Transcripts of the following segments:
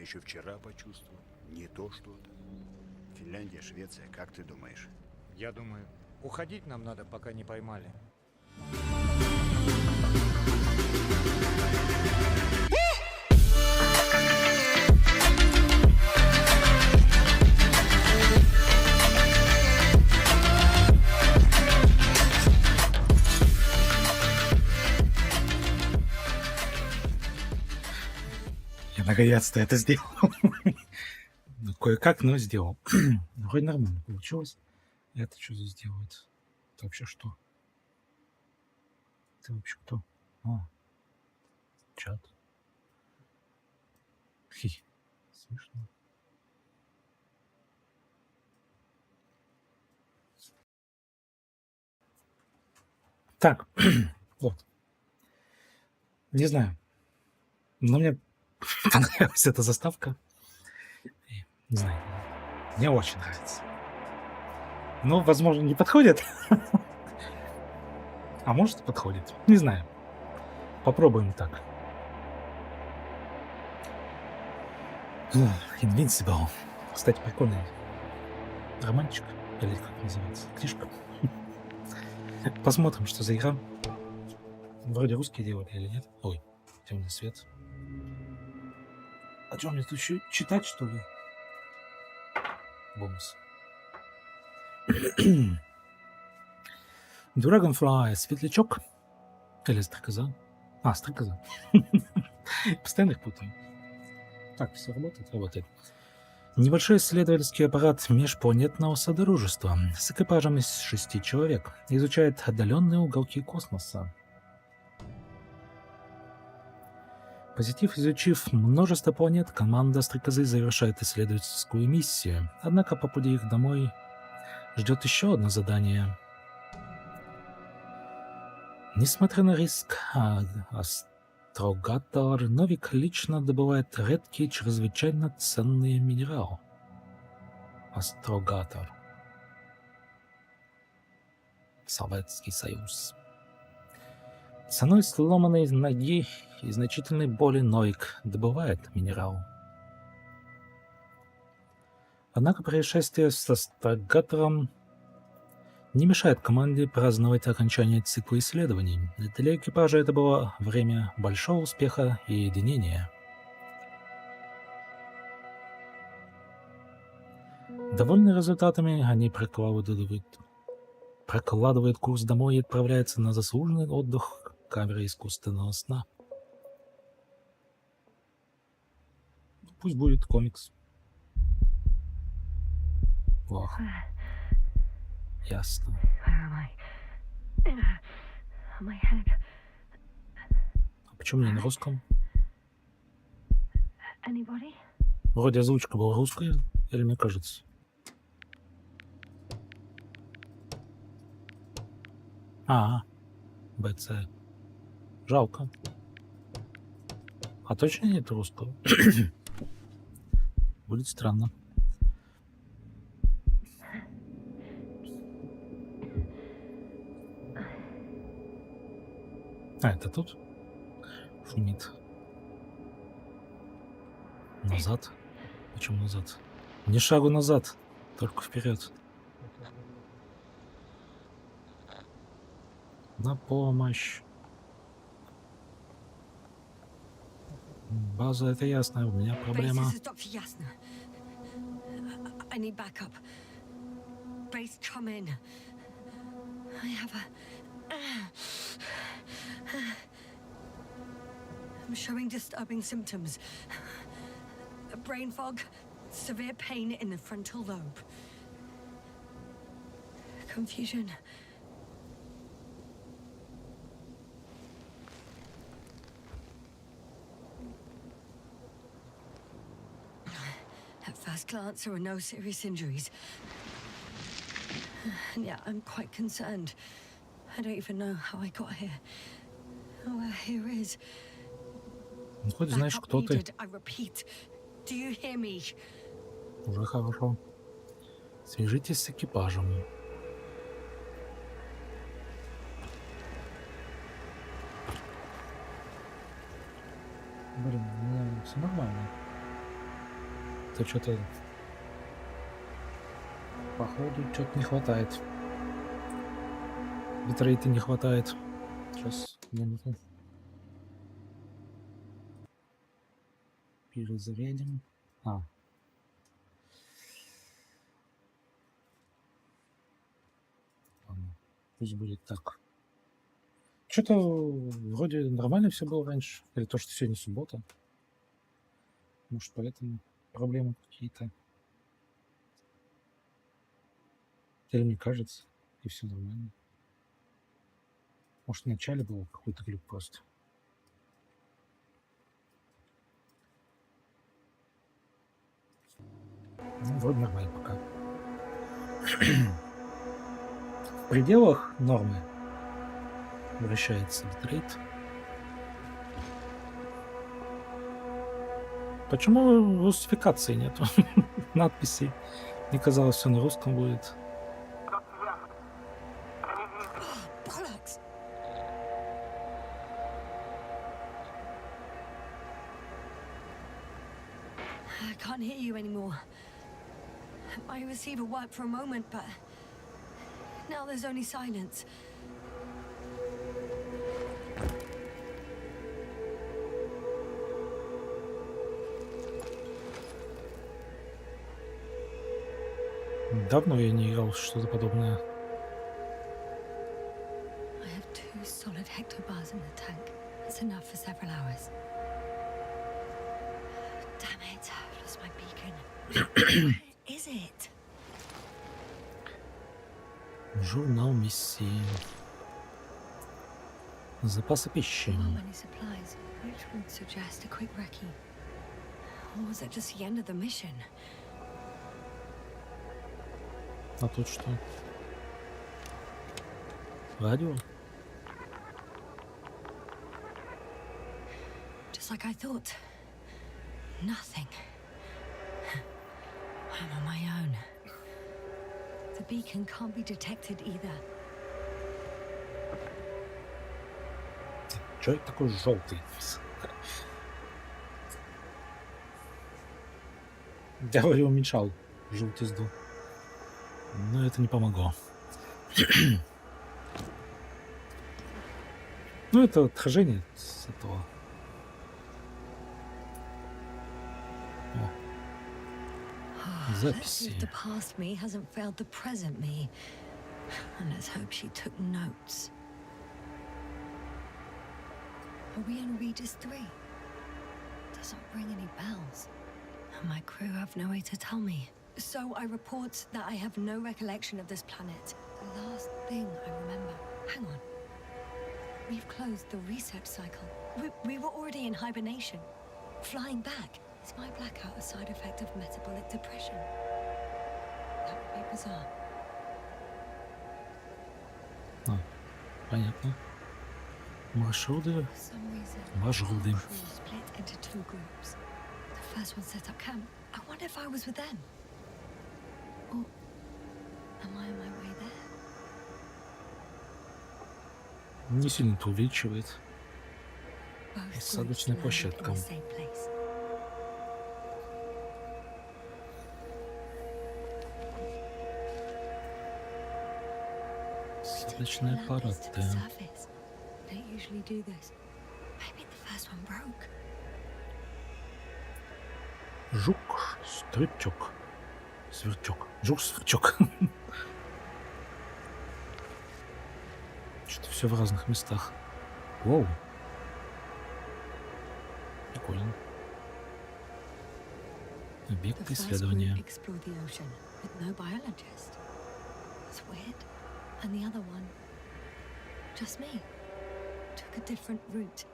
еще вчера почувствовал. Не то что-то. Финляндия, Швеция, как ты думаешь? Я думаю, уходить нам надо, пока не поймали. Я наконец-то это сделал. Ну, кое-как, но сделал. Вроде нормально получилось. Это что здесь делает? Это вообще что? Это вообще кто? А, чат. Хи, смешно. Так, вот. Не знаю. Но мне понравилась эта заставка. И, не знаю, мне очень нравится. Но, возможно, не подходит. А может, подходит. Не знаю. Попробуем так. Invincible. Кстати, прикольный романчик. Или как называется? Книжка. Посмотрим, что за игра. Вроде русские делали или нет. Ой, темный свет. А что, мне тут еще читать, что ли? Бонус. Dragonfly, светлячок. Или стрекоза. А, стрекоза. Постоянно их путаю. Так, все работает? Работает. Небольшой исследовательский аппарат межпланетного содружества с экипажем из 6 человек изучает отдаленные уголки космоса. Посетив и изучив множество планет, команда стрекозы завершает исследовательскую миссию. Однако по пути их домой ждет еще одно задание. Несмотря на риск, астрогатор Новик лично добывает редкий, чрезвычайно ценный минерал. Астрогатор. Советский Союз. Ценой сломанной ноги и значительной боли Новик добывает минерал. Однако происшествие с астрогатором не мешает команде праздновать окончание цикла исследований. Для экипажа это было время большого успеха и единения. Довольные результатами, они прокладывают курс домой и отправляются на заслуженный отдых в камере искусственного сна. Пусть будет комикс. Плохо. Ясно. А почему не на русском? Вроде озвучка была русская, или мне кажется? БЦ. Жалко. А точно нет русского? Будет странно. А, это тут? Шумит. Назад? Почему назад? Не шагу назад, только вперед. На помощь. База, это ясно, у меня проблема. I'm showing disturbing symptoms. A brain fog, severe pain in the frontal lobe. Confusion. At first glance, there were no serious injuries. And yet, I'm quite concerned. I don't even know how I got here. Where here is. Ну, хоть знаешь, кто ты. Уже хорошо. Свяжитесь с экипажем. Блин, у меня все нормально. то что-то... Походу, что-то не хватает. Битрейта не хватает. Сейчас, минуту. Перезарядим. Ладно, пусть будет так. Что-то вроде нормально все было раньше. Или то, что сегодня суббота. Может, поэтому проблемы какие-то. Или мне кажется, и все нормально. Может, в начале был какой-то глюк просто. Ну, вроде нормально пока. В пределах нормы вращается битрейт. Почему русификации нету? Надписи. Мне казалось, все на русском будет. Bollocks! I can't hear you anymore. My receiver worked for a moment, but now there's only silence. Давно я не играл в что-то подобное. I have 2 solid hectobars in the tank. That's enough for several hours. Damn it, I've lost my beacon. Where is it? Журнал миссии. Запасы пищи. Not many supplies, which would suggest a quick recce. Or was it just the end of the mission? А тут что? Радио? Just like I thought. Nothing. I'm on my own. The beacon can't be detected either. Чё это такой желтый? Я его уменьшал желтизду. Но это не помогло. Ну, это отхождение с этого. О. Let's see Записи. if the past me hasn't failed the present me. And let's hope she took notes. Are we in Regis 3? Doesn't ring any bells. And my crew have no way to tell me. So I report that I have no recollection of this planet. The last thing I remember. Hang on. We've closed the research cycle. We were already in hibernation. Flying back. Is my blackout a side effect of metabolic depression? That would be bizarre. А, понятно. Маршруты. For some reason, Маршруты. our crew split into 2 groups. The first one set up camp. I wonder if I was with them. Or am I on my way there? Не сильно это увеличивает. Both Посадочная groups landed in площадка. the same place. Посадочные Landers to аппараты. the surface. Don't usually do this. Maybe the first one broke. Жук, стручок, сверчок. Жук, сверчок. Что-то все в разных местах. Воу. Прикольно. The Объект first group исследования. explored the ocean with no biologist. It's weird. And the other one, just me, took a different route.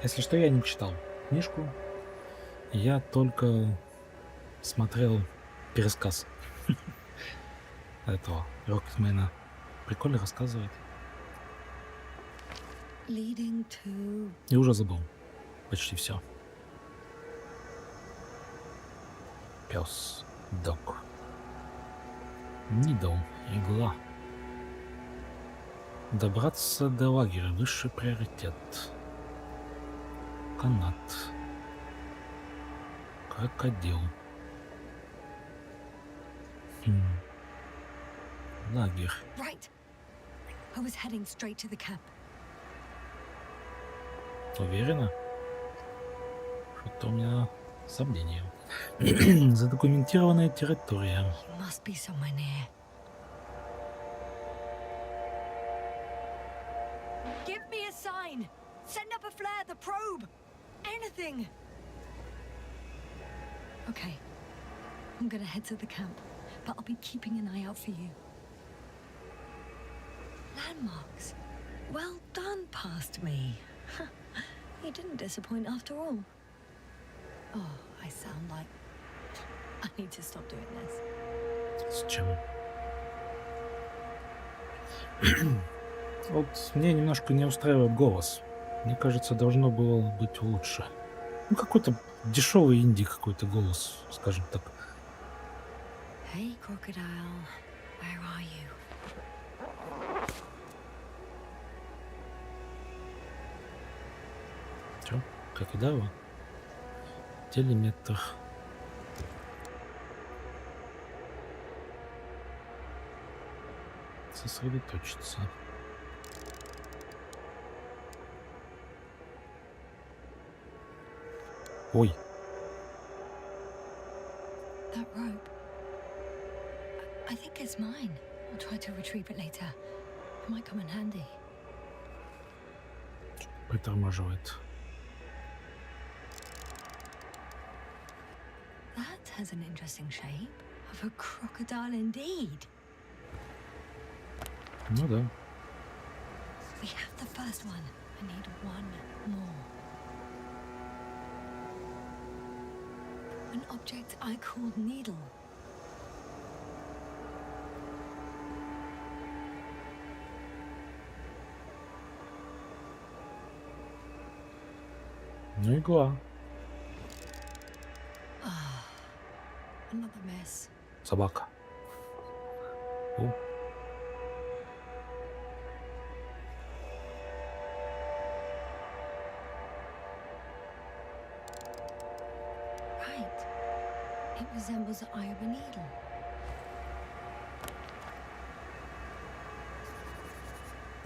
Если что, я не читал книжку. Я только смотрел пересказ этого Рокетмена. Прикольно рассказывает. Leading to... И уже забыл почти все. Пес, дог. Нидл, игла. Добраться до лагеря — высший приоритет. Канат. Крокодил. Лагерь. Right. I was heading straight to the camp. Уверена? Что-то у меня сомнения. Задокументированная территория. He must be somewhere near. Give me a sign. Send up a flare, the probe. Anything. Okay. I'm gonna head to the camp, but I'll be keeping an eye out for you. Landmarks. Well done, past me. You didn't disappoint after all. Oh, I sound like... I need to stop doing this. С чем? Вот мне немножко не устраивает голос. Мне кажется, должно было быть лучше. Ну, какой-то дешевый инди какой-то голос, скажем так. Hey, crocodile. Where are you? Чё? Крокодил? Телеметр. Сосредоточиться. Ой. That rope. I think it's mine. I'll try to retrieve it later. It might come in handy. Притормаживает. That has an interesting shape. Of a crocodile indeed. Ну да. We have the first one. I need one more. An object I called needle. Ну игла. Another mess. Собака. О. Right. It resembles the eye of a needle.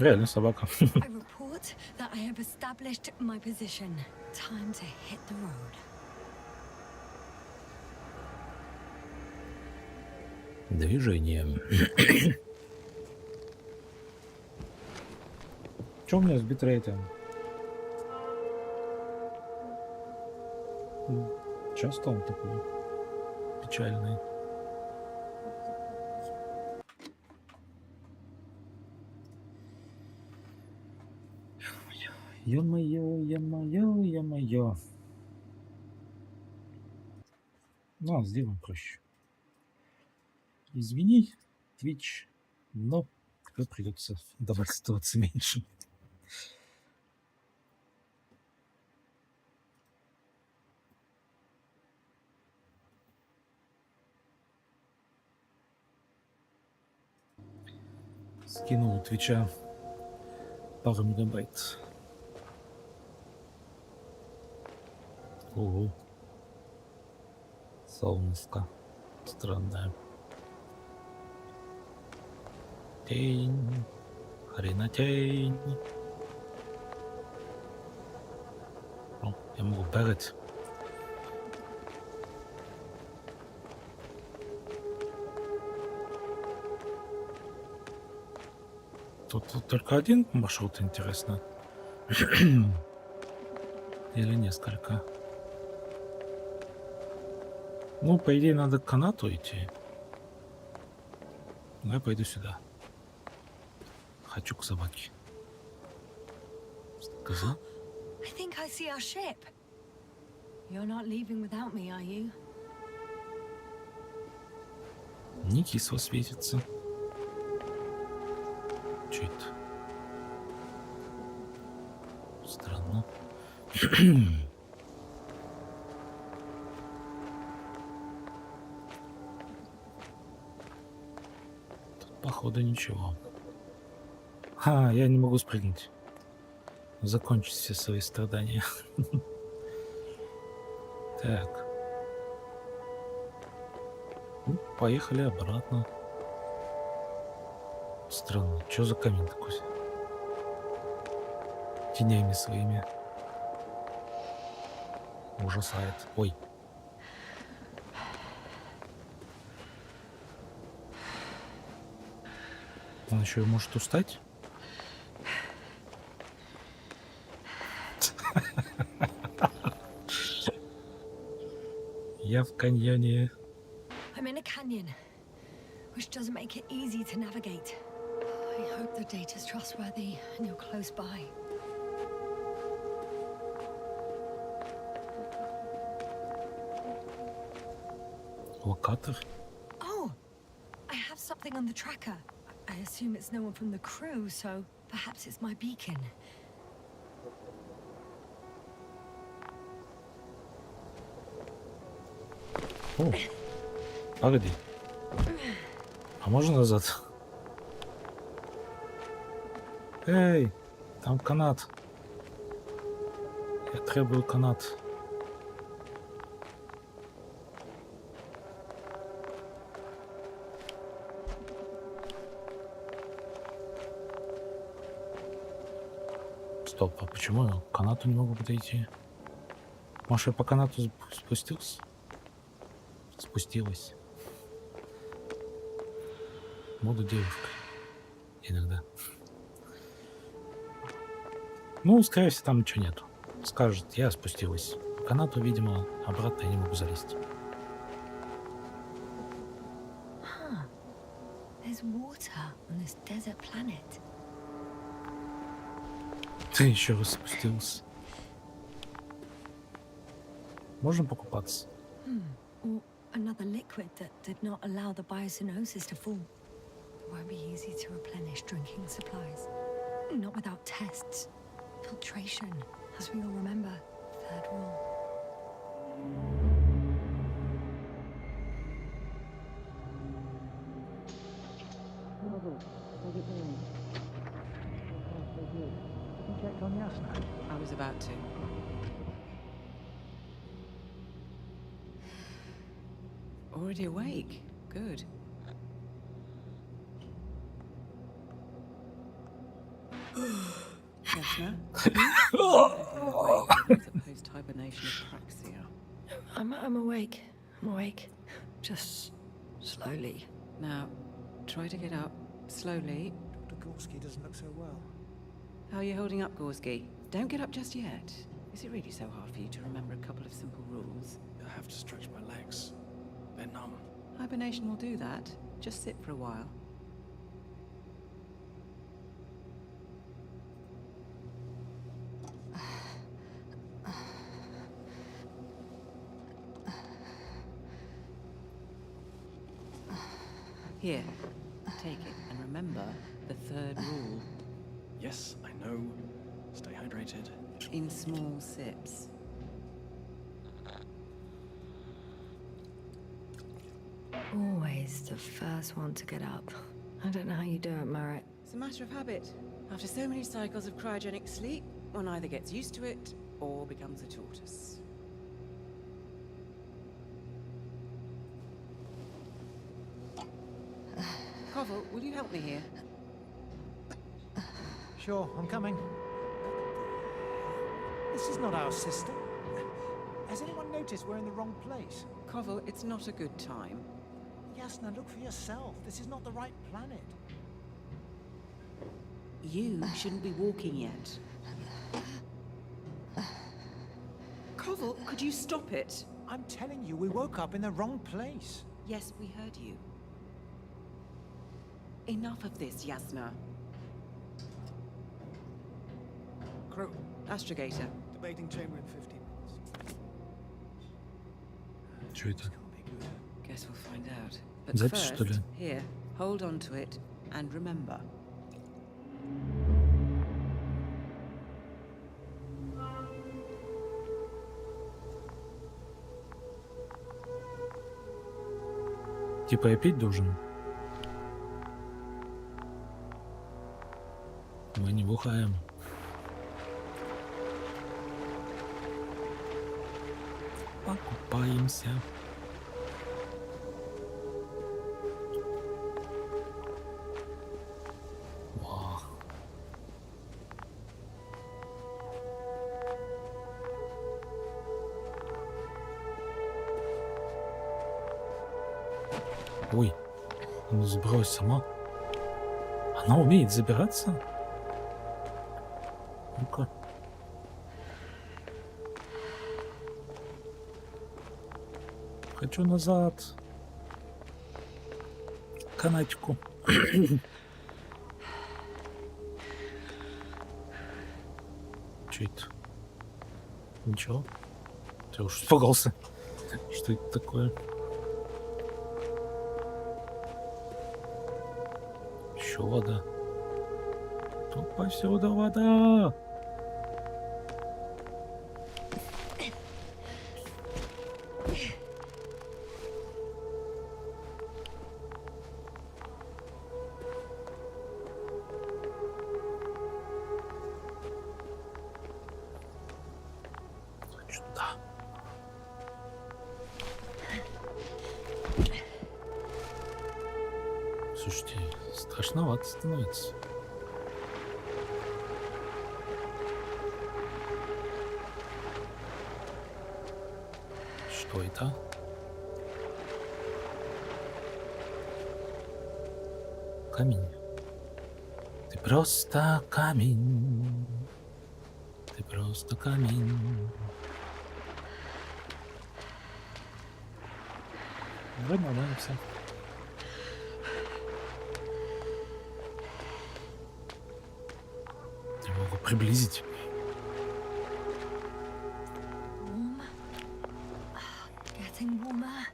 Реально собака. I report that I have established my position. Time to hit the road. Движение. Что у меня с битрейтом? Часто он такой печальный. Ё-моё, ё-моё, ё-моё. Ну, сделаем проще. Извини, Twitch, но тебе придется довольствоваться меньше. Скинул у Твича пару мегабайт. Ого. Солнышко. Странное. Тень. Хренотень. О, я могу бегать. Тут только один маршрут, интересно. Или несколько. Ну, по идее, надо к канату идти. Но я пойду сюда. Хочу к собаке. Коза? I think I see our ship. You're not leaving without me, are you? Не кисло светится. Чё это? Странно. Тут, походу, ничего. Я не могу спрыгнуть. Закончить все свои страдания. Так. поехали обратно. Странно, что за камень такой? Тенями своими. Ужасает. Ой. Он еще и может устать? Я в каньоне. I'm in a canyon, which doesn't make it easy to navigate. I hope the data's trustworthy and you're close by. Локатор? Oh, I have something on the tracker. I assume it's no one from the crew, so perhaps it's my beacon. О, погоди. А можно назад? Эй, там канат. Я требую канат. Стоп, а почему я к канату не могу подойти? Может, я по канату спустился? Спустилась. Буду девушкой. Иногда. Ну, скорее всего, там ничего нету. Скажет, я спустилась. По канату, видимо, обратно я не могу залезть. Huh. There's water on this desert planet. Ты еще раз спустился. Можем покупаться? Or another liquid that did not allow the biocenosis to fall. It won't be easy to replenish drinking supplies. Not without tests. Filtration, as we all remember. Third rule. Checked on Yasna. I was about to. Already awake? Good. Yasna? It's a post-hibernation apraxia. I'm awake. I'm awake. Just slowly. Now, try to get up slowly. Dr. Gorski doesn't look so well. How are you holding up, Gorski? Don't get up just yet. Is it really so hard for you to remember a couple of simple rules? I have to stretch my legs. They're numb. Hibernation will do that. Just sit for a while. Here, take it and remember the third rule. Yes, I know. Stay hydrated. In small sips. Always the first one to get up. I don't know how you do it, Merritt. It's a matter of habit. After so many cycles of cryogenic sleep, one either gets used to it or becomes a tortoise. Koval, will you help me here? Sure, I'm coming. This is not our system. Has anyone noticed we're in the wrong place? Koval, it's not a good time. Yasna, look for yourself. This is not the right planet. You shouldn't be walking yet. Koval, could you stop it? I'm telling you, we woke up in the wrong place. Yes, we heard you. Enough of this, Yasna. Crew, Astrogator. debating chamber in 15 minutes. Что это? Can't be good. Guess we'll find out. But Запись, first, что ли? here, hold on to it and remember. Типа я пить должен? Мы не бухаем. Покупаемся. Ой, ну забралась сама. Она умеет забираться? Ну-ка. Хочу назад. Канатику. Че это? Ничего. Я уж испугался. Что это такое? Еще вода. Тут повсюду вода. Сюда. Слушайте, страшновато становится. Что это? Камень. Ты просто камень. Ты просто камень. Вроде нормально все. Я могу приблизить. Warm. Getting warmer.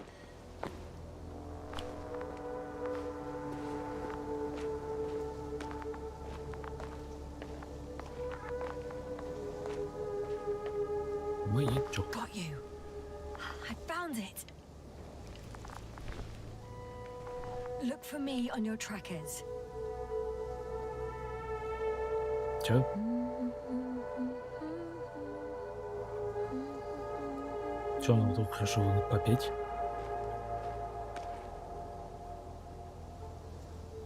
Маячок. Got you. I found it. Look for me on your trackers. Чё? Чё нам тут хорошо попеть?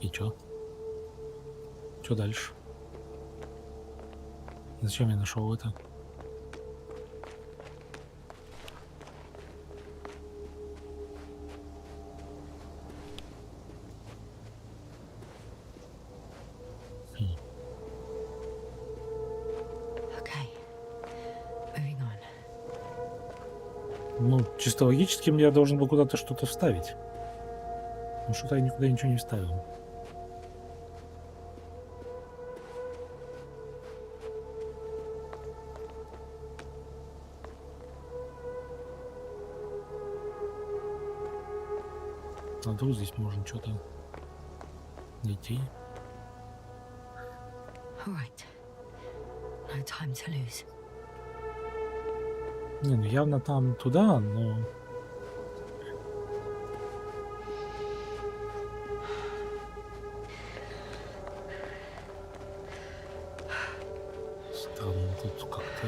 И чё? Чё дальше? Зачем я нашел это? Okay. Moving on. Ну, чисто логически я должен был куда-то что-то вставить. Но что-то я никуда ничего не вставил. А вдруг здесь можно что-то найти? All right. No time to lose. Не, ну явно там туда, но... Странно тут как-то...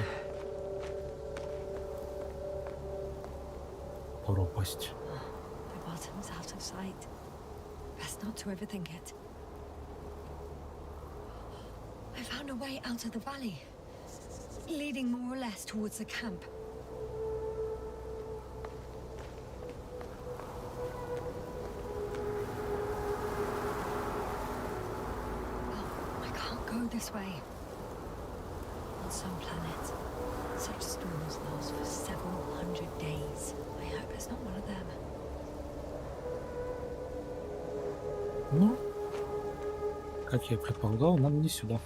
Пропасть. The bottom's out of sight. Best not to overthink it. I found a way out of the valley, leading more or less towards the camp. Oh, I can't go this way. On some planets, such storms last for several hundred days. I hope it's not one of them. Ну, как я предполагал, нам не сюда.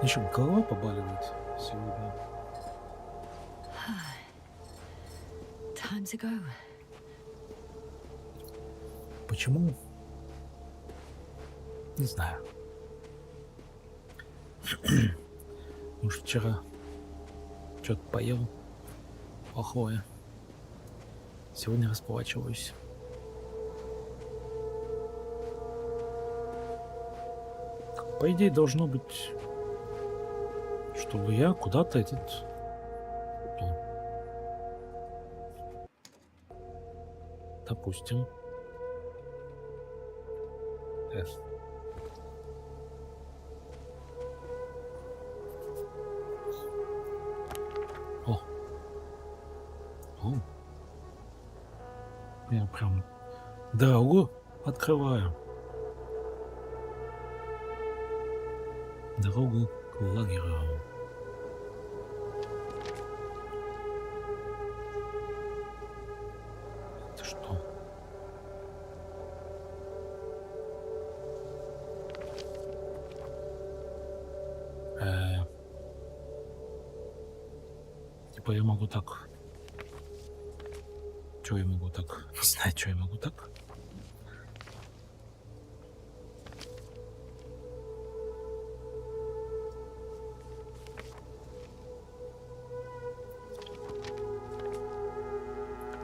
Еще голова побаливает сегодня. Time to go. Почему? Не знаю. Может, вчера что-то поел плохое. Сегодня расплачиваюсь. По идее, должно быть, чтобы я куда-то этот... Допустим. F. О. О. Я прям дорогу открываю. Дорогу к лагерю. Это что? Типа я могу так. Чё я могу так? Не знаю, что я могу так.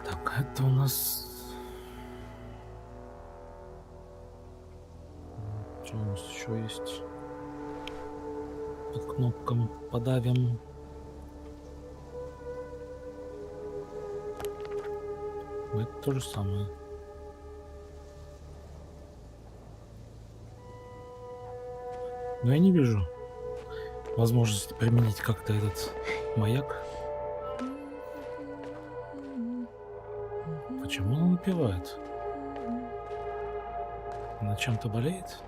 Так, это у нас... Что у нас еще есть? По кнопкам подавим. Это то же самое. Но я не вижу возможности применить как-то этот маяк. Почему он напевает? Она чем-то болеет?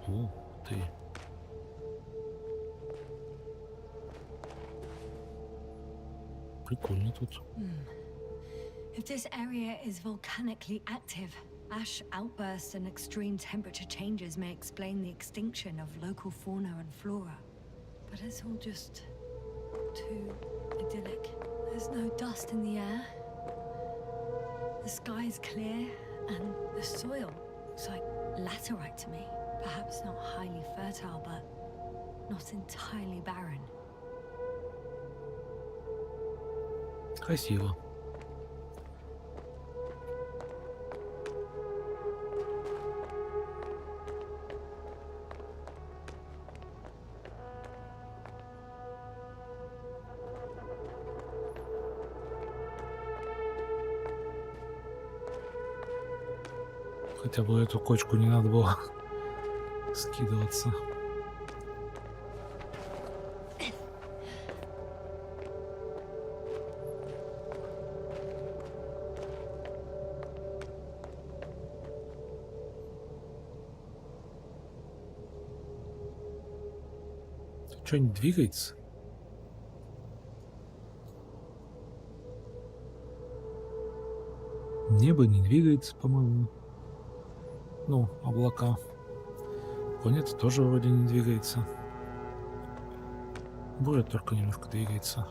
О, ты. Прикольно тут. If this area is volcanically active, ash outbursts and extreme temperature changes may explain the extinction of local fauna and flora. But it's all just too idyllic. There's no dust in the air. The sky's clear, and the soil looks like laterite to me. Perhaps not highly fertile, but not entirely barren. Красиво. Хотя бы эту кочку не надо было скидываться. Что-нибудь двигается? Небо не двигается, по-моему. Ну, облака. Планета тоже вроде не двигается. Буря только немножко двигается.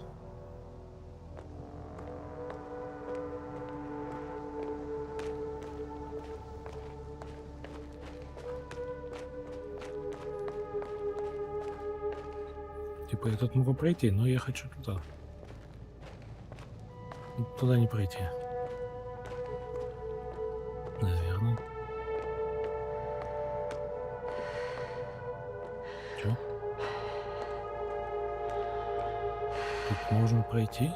Типа я тут могу пройти, но я хочу туда. Туда не пройти. Наверное. Чё? Тут можно пройти?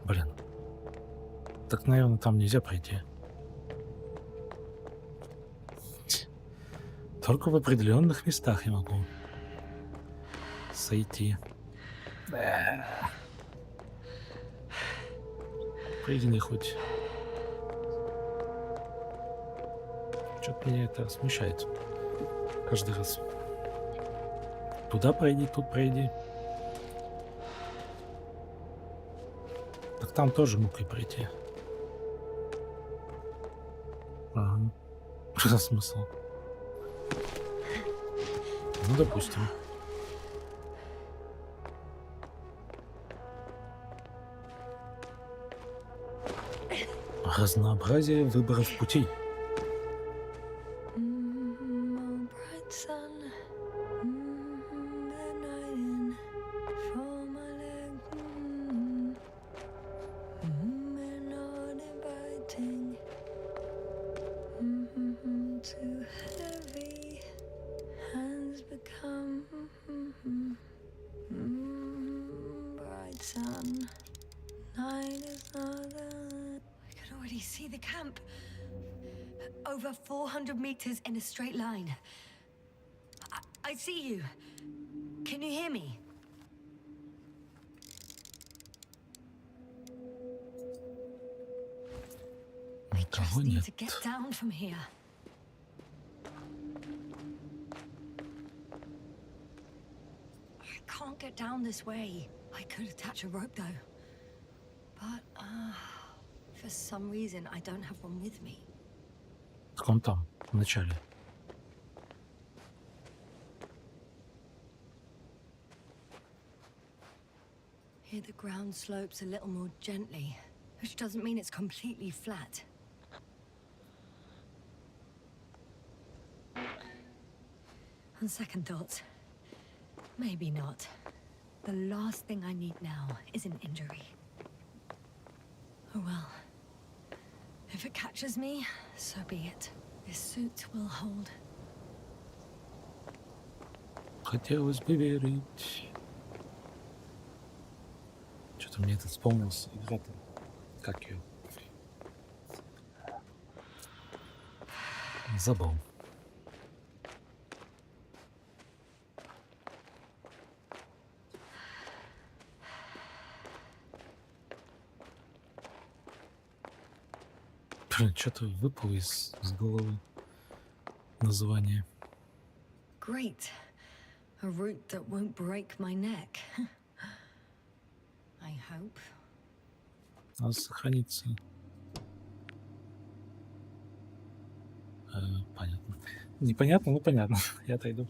Блин. Так, наверное, там нельзя пройти. Только в определенных местах я могу сойти. Прыгни хоть. Что-то меня это смущает. Каждый раз. Туда пройди, тут пройди. Так там тоже мог и пройти. Ага. Что за смысл? Ну, допустим. Разнообразие выборов путей. Bright sun, night is not the already see the camp. Over 400 meters in a straight line. I see you. Can you hear me? I just need to get down from here. I can't get down this way. I could attach a rope though. But, for some reason, I don't have one with me. Так он там, в начале. Here the ground slopes a little more gently, which doesn't mean it's completely flat. On second thoughts, maybe not. The last thing I need now is an injury. Oh well. If it catches me, so be it. This suit will hold. Хотелось бы верить. Что-то мне это вспомнился. Игра-то. Как ее? Забыл. Что-то выпало из головы название. Great. A route that won't break my neck. I hope. Надо сохраниться. Понятно. Непонятно, но понятно. Я отойду.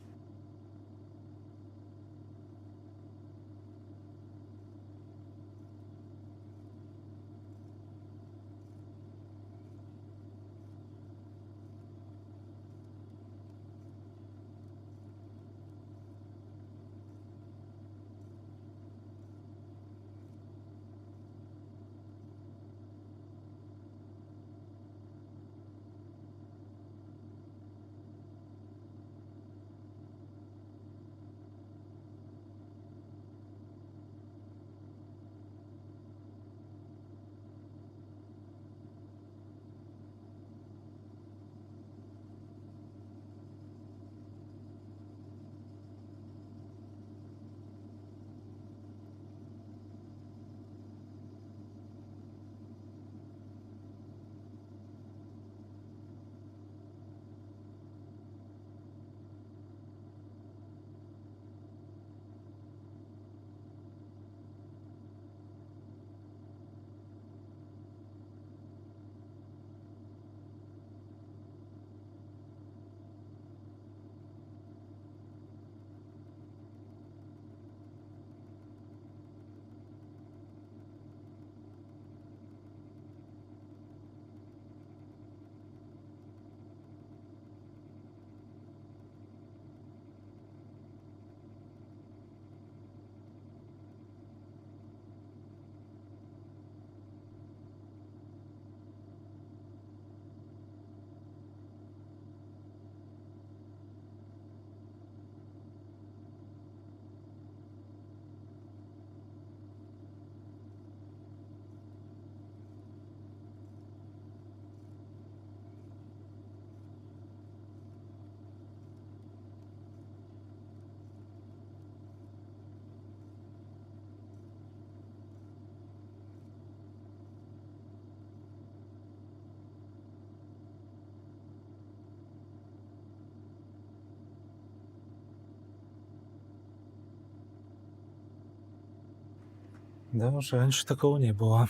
Да, уже раньше такого не было.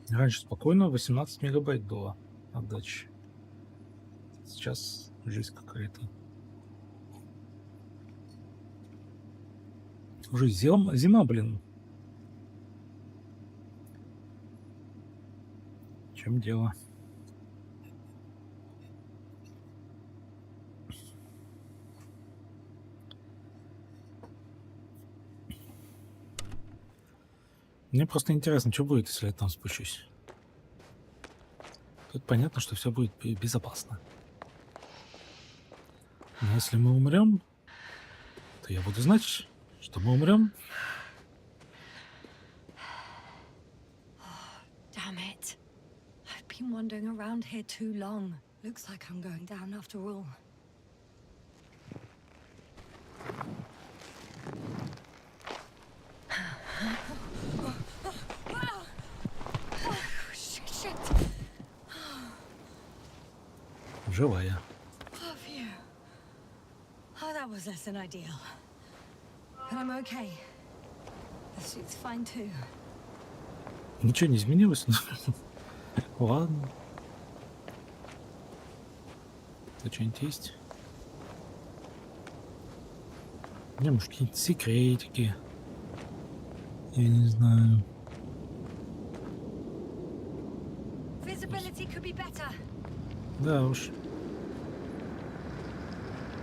Раньше спокойно 18 мегабайт было отдачи. Сейчас жизнь какая-то. Уже зима, блин. В чем дело? Мне просто интересно, что будет, если я там спущусь. Тут понятно, что все будет безопасно. Но если мы умрем, то я буду знать, что мы умрем. it. I've been wandering around here too long. Looks like I'm going down after all. Shit. Живая. Oh, phew. Oh, that was less than ideal. But I'm okay. The suit's fine too. Ничего не изменилось? Ладно. Это что-нибудь есть? Не, может, какие-нибудь секретики. Я не знаю. Visibility could be better. Да уж.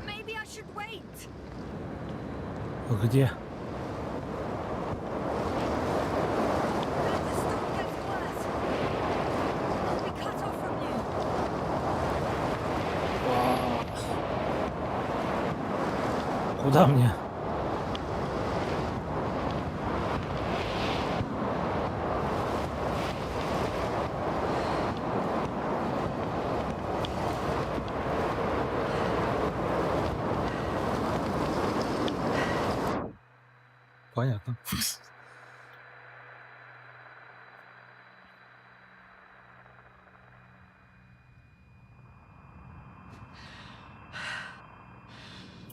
Maybe I should wait. Где? If the storm gets worse, I'll be cut off from you. Куда мне? Понятно.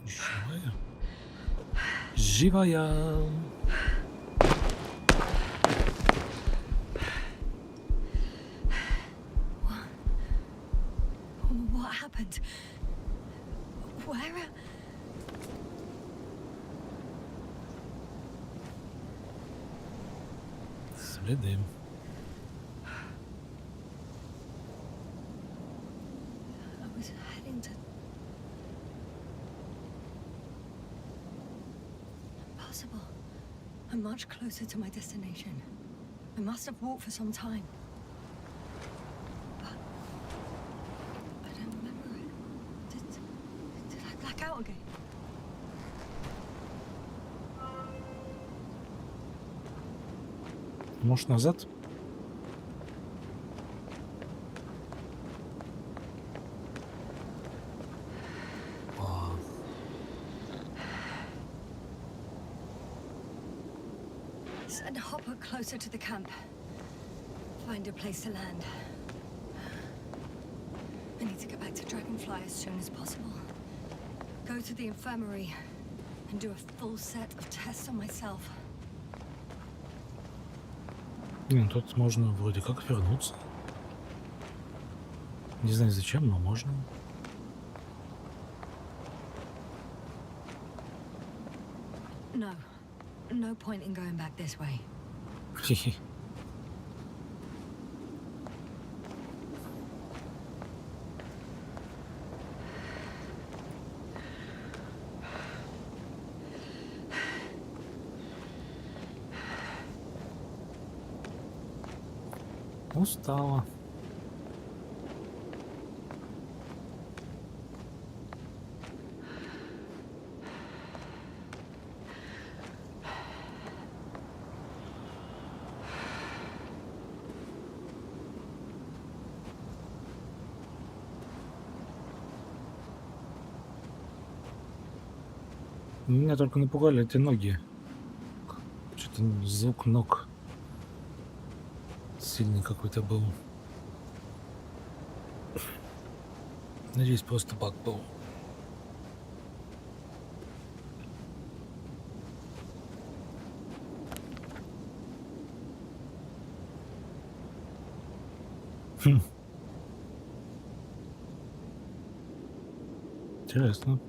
Живая. Живая. What happened? Where? Следы. I was heading to... Impossible. I'm much closer to my destination. I must have walked for some time. But I don't remember it. Did I black out again? Может, назад? О, Send a hopper closer to the camp. Find a place to land. I need to get back to Dragonfly as soon as possible. Go to the infirmary and do a full set of tests on myself. ну, тут можно вроде как вернуться. Не знаю зачем, но можно. No. No point in going back this way. Хе-хе. Устала. Меня только напугали эти ноги. Что-то звук ног сильный какой-то был. Надеюсь, просто баг был. Хм. Интересно.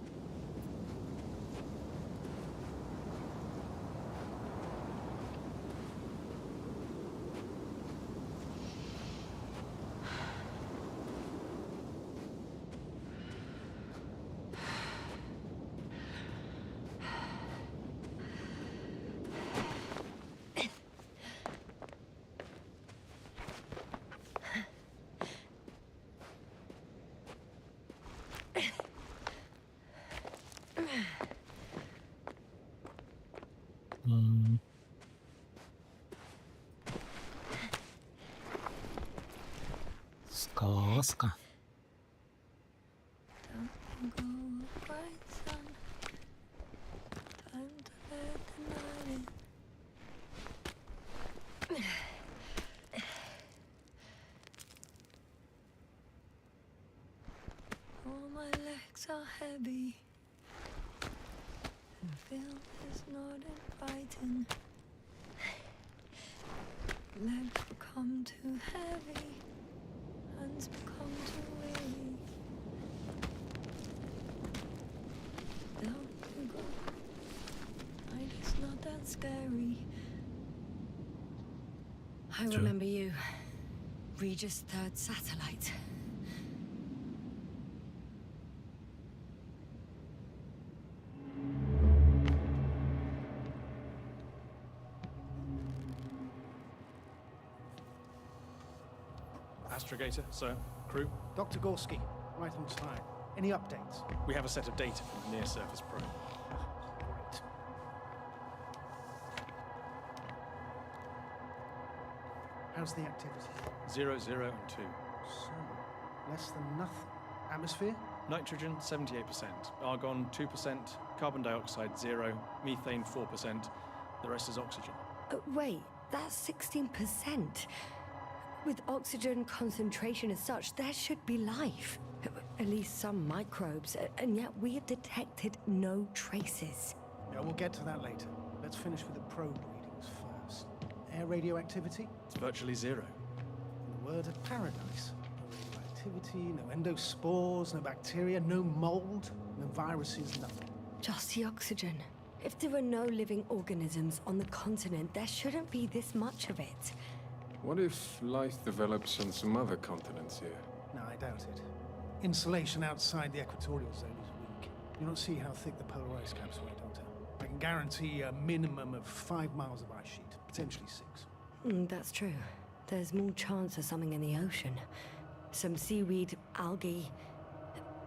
Сказка. Don't go, bright sun. Time to let the night in. All my legs are heavy, and feel is not inviting. Legs become too heavy, hands become too weary. Don't you go, night is not that scary. I True. remember you, Regis' third satellite. Astrogator, sir, crew. Dr. Gorski, right on time. Any updates? We have a set of data from the near-surface probe. Great. How's the activity? 0, 0, and 2. So, less than nothing. Atmosphere? Nitrogen, 78%. Argon, 2%. Carbon dioxide, 0. Methane, 4%. The rest is oxygen. Wait, that's 16%. With oxygen concentration as such, there should be life. At least some microbes, and yet we have detected no traces. Yeah, we'll get to that later. Let's finish with the probe readings first. Air radioactivity? It's virtually 0. In the word of paradise. No radioactivity, no endospores, no bacteria, no mold, no viruses, nothing. Just the oxygen. If there are no living organisms on the continent, there shouldn't be this much of it. What if life develops on some other continents here? No, I doubt it. Insulation outside the equatorial zone is weak. You don't see how thick the polar ice caps were, Doctor. I can guarantee a minimum of 5 miles of ice sheet, potentially 6. That's true. There's more chance of something in the ocean. Some seaweed, algae.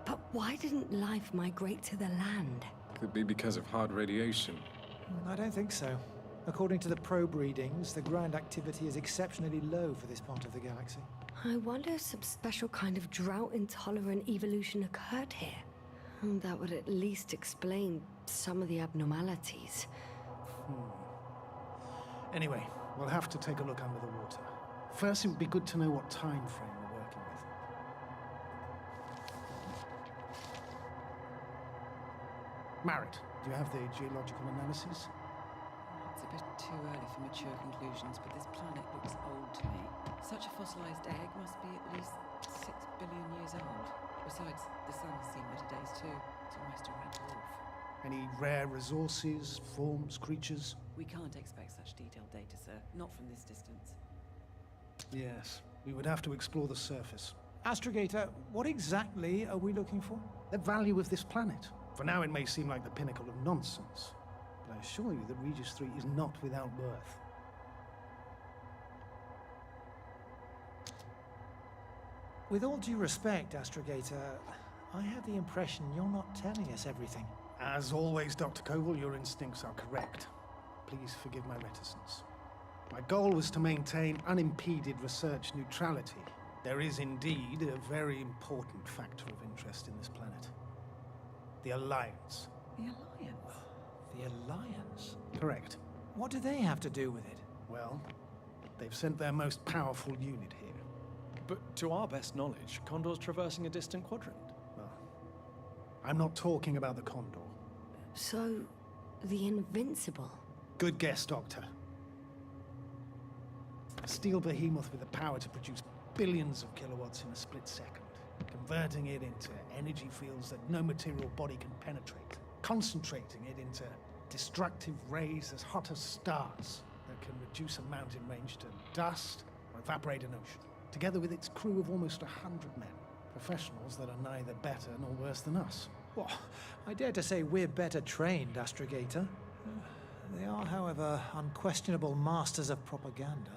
But why didn't life migrate to the land? Could be because of hard radiation. I don't think so. According to the probe readings, the ground activity is exceptionally low for this part of the galaxy. I wonder if some special kind of drought-intolerant evolution occurred here. That would at least explain some of the abnormalities. Anyway, we'll have to take a look under the water. First, it would be good to know what time frame we're working with. Marit, do you have the geological analysis? It's a bit too early for mature conclusions, but this planet looks old to me. Such a fossilized egg must be at least 6 billion years old. Besides, the sun has seen better days too. It's almost a red dwarf. Any rare resources, forms, creatures? We can't expect such detailed data, sir. Not from this distance. Yes, we would have to explore the surface. Astrogator, what exactly are we looking for? The value of this planet. For now, it may seem like the pinnacle of nonsense, but I assure you that Regis 3 is not without worth. With all due respect, Astrogator, I have the impression you're not telling us everything. As always, Dr. Koval, your instincts are correct. Please forgive my reticence. My goal was to maintain unimpeded research neutrality. There is indeed a very important factor of interest in this planet. The Alliance. The Alliance? The Alliance? Correct. What do they have to do with it? Well, they've sent their most powerful unit here. But to our best knowledge, Condor's traversing a distant quadrant. Well, I'm not talking about the Condor. So, the Invincible. Good guess, Doctor. A steel behemoth with the power to produce billions of kilowatts in a split second, converting it into energy fields that no material body can penetrate, concentrating it into destructive rays as hot as stars that can reduce a mountain range to dust or evaporate an ocean, together with its crew of almost 100 men, professionals that are neither better nor worse than us. Well, I dare to say we're better trained, Astrogator. They are, however, unquestionable masters of propaganda.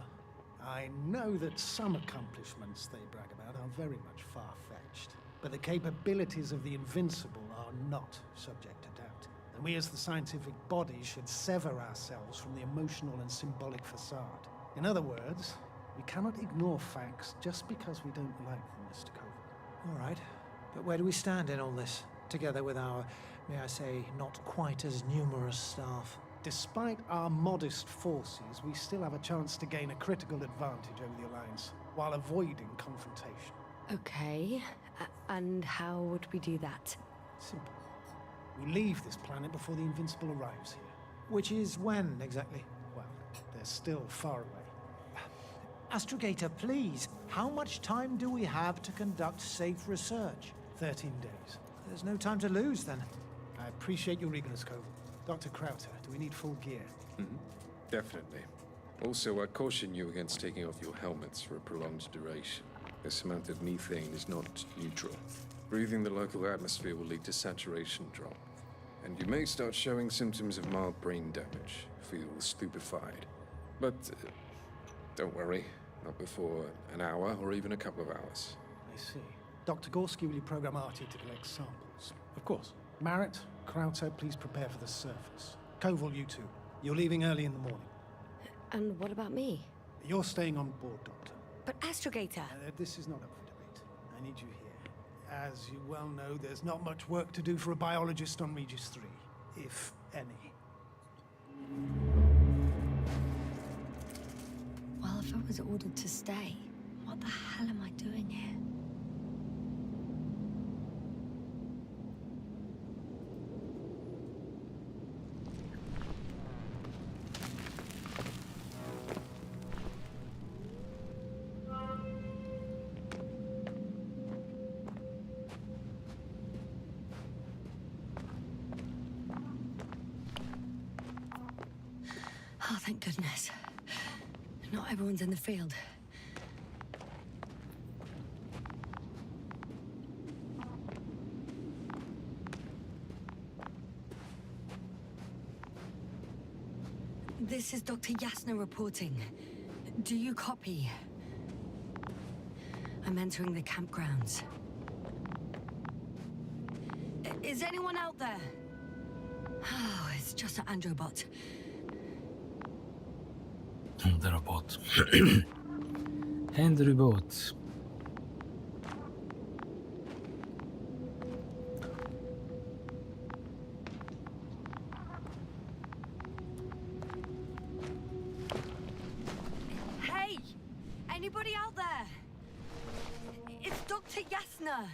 I know that some accomplishments they brag about are very much far-fetched, but the capabilities of the Invincible are not subject to doubt. And we as the scientific body should sever ourselves from the emotional and symbolic facade. In other words, We cannot ignore facts just because we don't like them, Mr. Koval. All right. But where do we stand in all this, together with our, may I say, not quite as numerous staff? Despite our modest forces, we still have a chance to gain a critical advantage over the Alliance, while avoiding confrontation. Okay, and how would we do that? Simple. We leave this planet before the Invincible arrives here. Which is when, exactly? Well, they're still far away. Astrogator, please, how much time do we have to conduct safe research? 13 days. There's no time to lose, then. I appreciate your eagerness, Koval. Dr. Krauter, do we need full gear? Definitely. Also, I caution you against taking off your helmets for a prolonged duration. This amount of methane is not neutral. Breathing the local atmosphere will lead to saturation drop. And you may start showing symptoms of mild brain damage, feel stupefied. But don't worry, not before an hour or even a couple of hours. I see. Dr. Gorski, will you program Artie to collect samples? Of course. Marrett, Krauter, please prepare for the surface. Koval, you two. You're leaving early in the morning. And what about me? You're staying on board, Doctor. But Astrogator... This is not up for debate. I need you here. As you well know, there's not much work to do for a biologist on Regis 3, if any. Well, if I was ordered to stay, what the hell am I doing here? Oh, thank goodness. Not everyone's in the field. This is Dr. Yasna reporting. Do you copy? I'm entering the campgrounds. Is anyone out there? Oh, it's just an androbot. The robot. And the robot. Hey! Anybody out there? It's Dr. Yasna!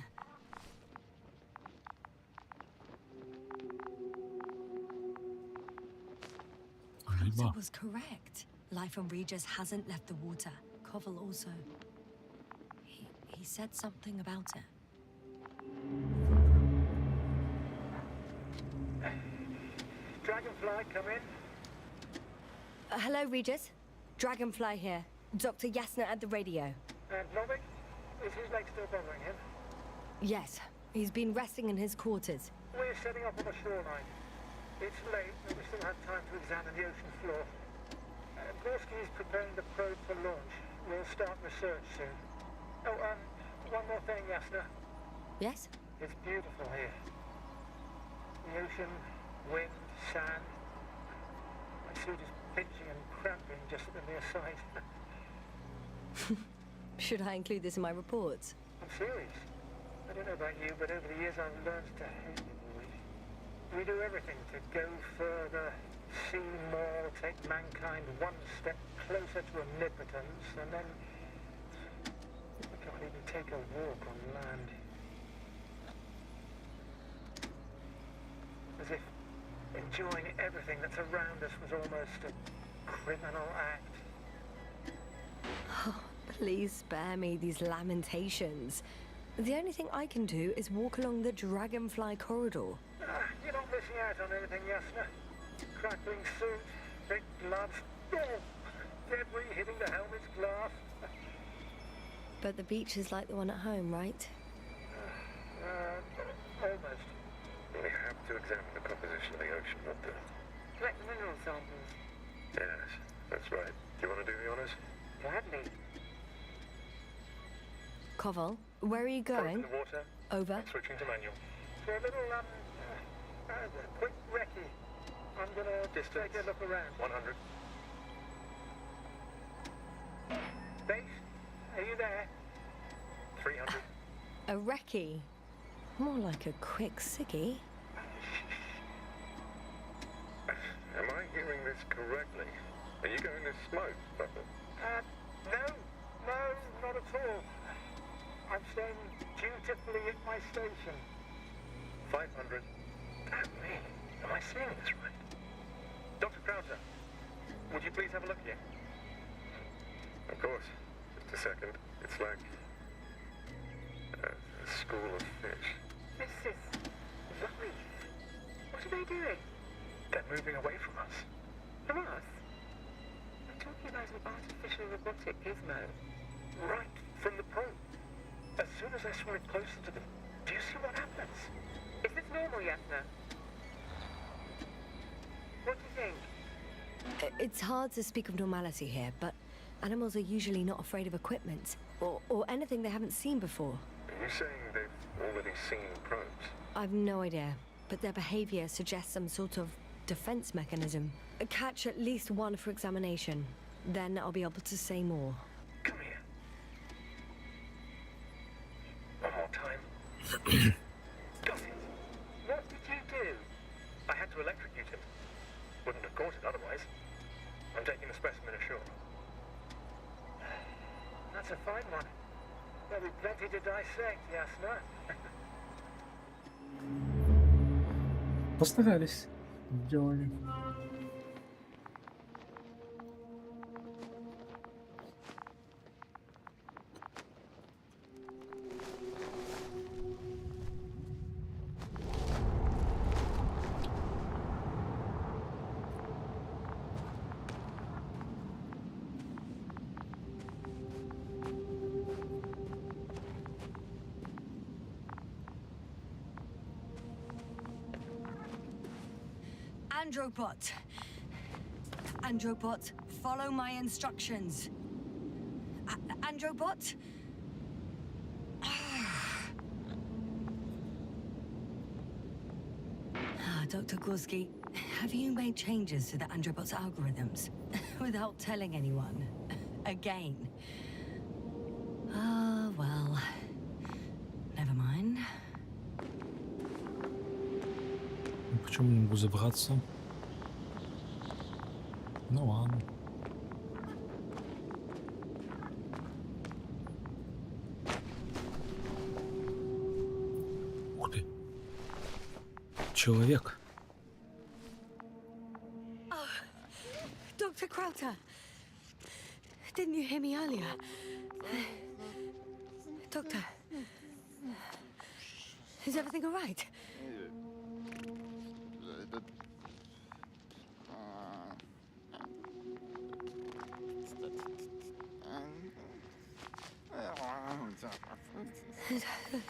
Krauter was correct. Life on Regis hasn't left the water. Koval also. He said something about it. Dragonfly, come in. Hello, Regis. Dragonfly here. Dr. Yasna at the radio. And Novik? Is his leg still bothering him? Yes, he's been resting in his quarters. We're setting up on the shoreline. It's late, but we still have time to examine the ocean floor. Gorski is preparing the probe for launch. We'll start research soon. Oh, one more thing, Yasna. Yes? It's beautiful here. The ocean, wind, sand. My suit is pinching and cramping just at the near sight. Should I include this in my reports? I'm serious. I don't know about you, but over the years I've learned to hate the void. We do everything to go further, see more, take mankind one step closer to omnipotence, and then we can't even take a walk on land. As if enjoying everything that's around us was almost a criminal act. Oh, please spare me these lamentations. The only thing I can do is walk along the Dragonfly corridor. You're not missing out on anything, Yasna. Crackling suit, big gloves, debris hitting the helmet's glass. But the beach is like the one at home, right? Almost. We have to examine the composition of the ocean, not the... Collect mineral samples. Yes, that's right. Do you want to do the honors? Gladly. Koval, where are you going? The water. Over. Switching to manual. For a little, quick recce. I'm gonna take a look around. 100. Base, are you there? 300. A recce? More like a quick ciggy. Am I hearing this correctly? Are you going to smoke, Papa? No, not at all. I'm staying dutifully at my station. 500. Damn me, am I seeing this right? Dr. Krauser, would you please have a look here? Of course. Just a second. It's like a school of fish. This is lovely. What are they doing? They're moving away from us. From us? I'm talking about an artificial robotic gizmo. Right from the probe. As soon as I swing it closer to them, do you see what happens? Is this normal, Yasna? What do you think? It's hard to speak of normality here, but animals are usually not afraid of equipment or anything they haven't seen before. Are you saying they've already seen probes? I've no idea, but their behavior suggests some sort of defense mechanism. Catch at least one for examination. Then I'll be able to say more. Come here. One more time. Got it. What did you do? I had to electrocute him. Wouldn't have caught it otherwise. I'm taking the specimen ashore. That's a fine one. There'll be plenty to dissect, Yasna. Постарались. Сделали. Androbot. Androbot, follow my instructions. Androbot? Dr. Gorski, have you made changes to the Androbot's algorithms without telling anyone? Again? Well, never mind. Почему не могу забраться? Ну ладно. Ух ты. Человек. Dr. Krauter, didn't you hear me earlier? Doctor, is everything all right?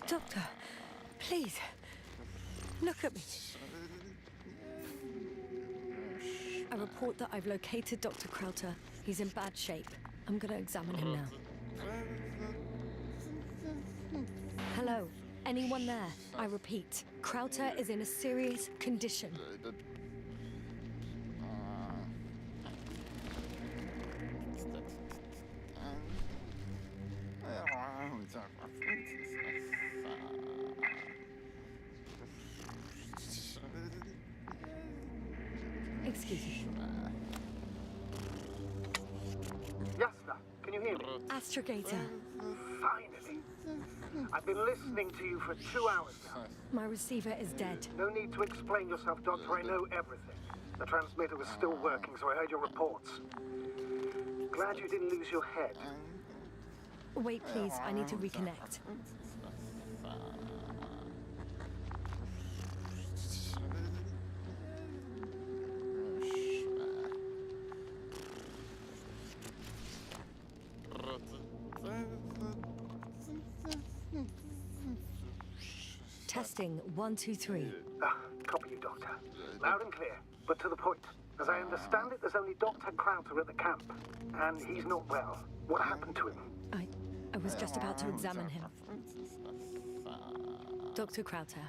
Doctor, please, look at me. I report that I've located Dr. Krauter. He's in bad shape. I'm gonna examine him now. Hello? Anyone there? I repeat, Krauter is in a serious condition. Excuse me. Yasna, can you hear me? Astrogator, Finally. I've been listening to you for 2 hours now. my receiver is dead. No need to explain yourself, Doctor. I know everything. The transmitter was still working, so I heard your reports. Glad you didn't lose your head. Wait, please, I need to reconnect. Testing 1, 2, 3. Copy you, Doctor. Loud and clear, but to the point. As I understand it, there's only Dr. Krauter at the camp, and he's not well. What happened to him? I was just about to examine him. Dr. Krauter,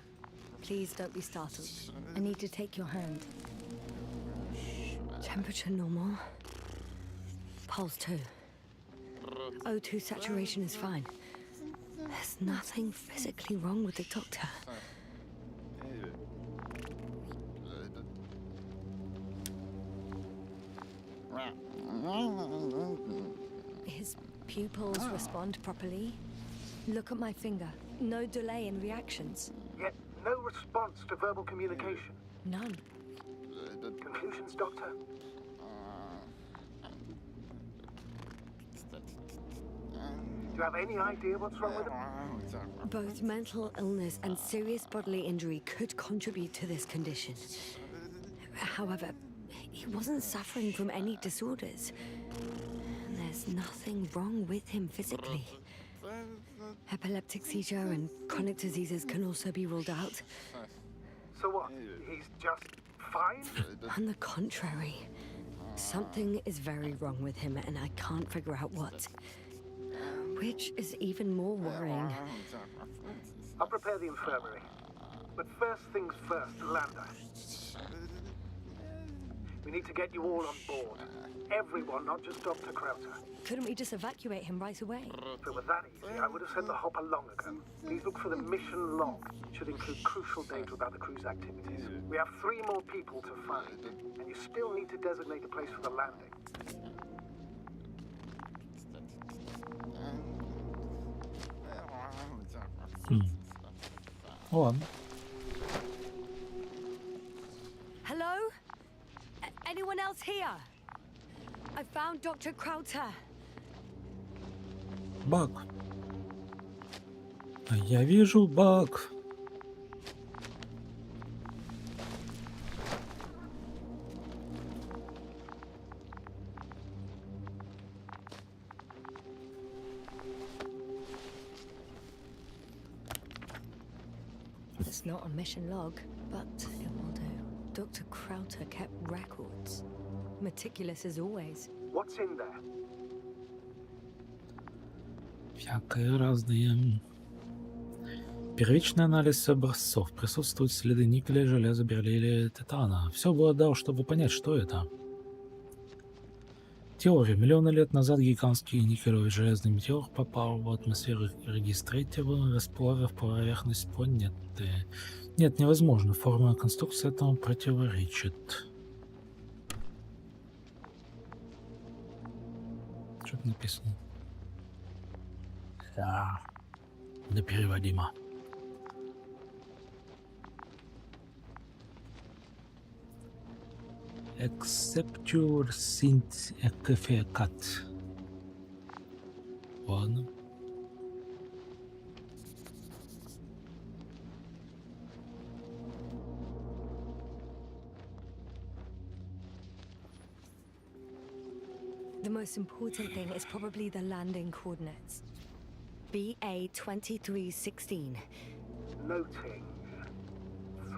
please don't be startled. I need to take your hand. Temperature normal. Pulse 2. O2 saturation is fine. There's nothing physically wrong with the doctor. His pupils respond properly. Look at my finger. No delay in reactions. Yet no response to verbal communication. None. Conclusions, Doctor? Do you have any idea what's wrong with him? Both mental illness and serious bodily injury could contribute to this condition. However, he wasn't suffering from any disorders. There's nothing wrong with him physically. Epileptic seizure and chronic diseases can also be ruled out. So what? He's just fine? On the contrary, something is very wrong with him and I can't figure out what. Which is even more worrying. I'll prepare the infirmary. But first things first, Lander. We need to get you all on board. Everyone, not just Dr. Krauter. Couldn't we just evacuate him right away? If it were that easy, I would have sent the hopper long ago. Please look for the mission log. It should include crucial data about the crew's activities. We have 3 more people to find, and you still need to designate a place for the landing. Ладно. Hello? Anyone else here? I found Dr. Krauter. Баг. А я вижу баг. It's not a mission log, but it will do. Dr. Krauter kept records. Meticulous as always. What's in there? Всякое разное. Первичный анализ образцов. Присутствуют следы никеля, железа, бериллия, титана. Все обладал, чтобы понять, что это. Теория. Миллионы лет назад гигантский никелевый железный метеор попал в атмосферу регистратива, расплавив поверхность планеты. Нет, невозможно. Форма конструкции этому противоречит. Что-то написано. Да. Непереводимо. Excepture sind effecat. Ладно. The most important thing is probably the landing coordinates. BA 2316. Noting.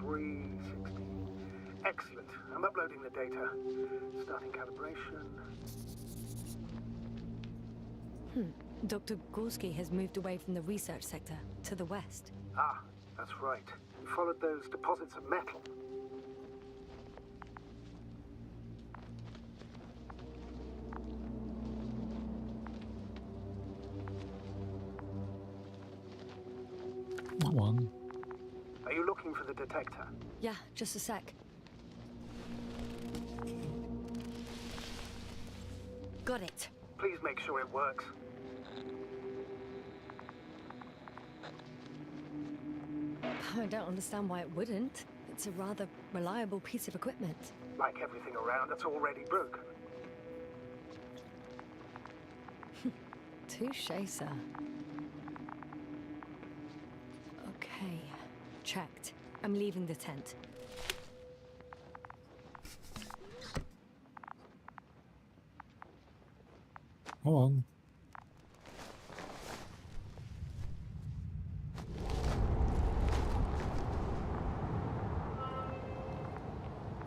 316. Excellent. I'm uploading the data. Starting calibration. Dr. Gorski has moved away from the research sector to the west. Ah, that's right. We followed those deposits of metal. Ладно. Are you looking for the detector? Yeah, just a sec. Got it. Please make sure it works. I don't understand why it wouldn't. It's a rather reliable piece of equipment. Like everything around, it's already broken. Touché, sir. Okay, checked. I'm leaving the tent. Ладно.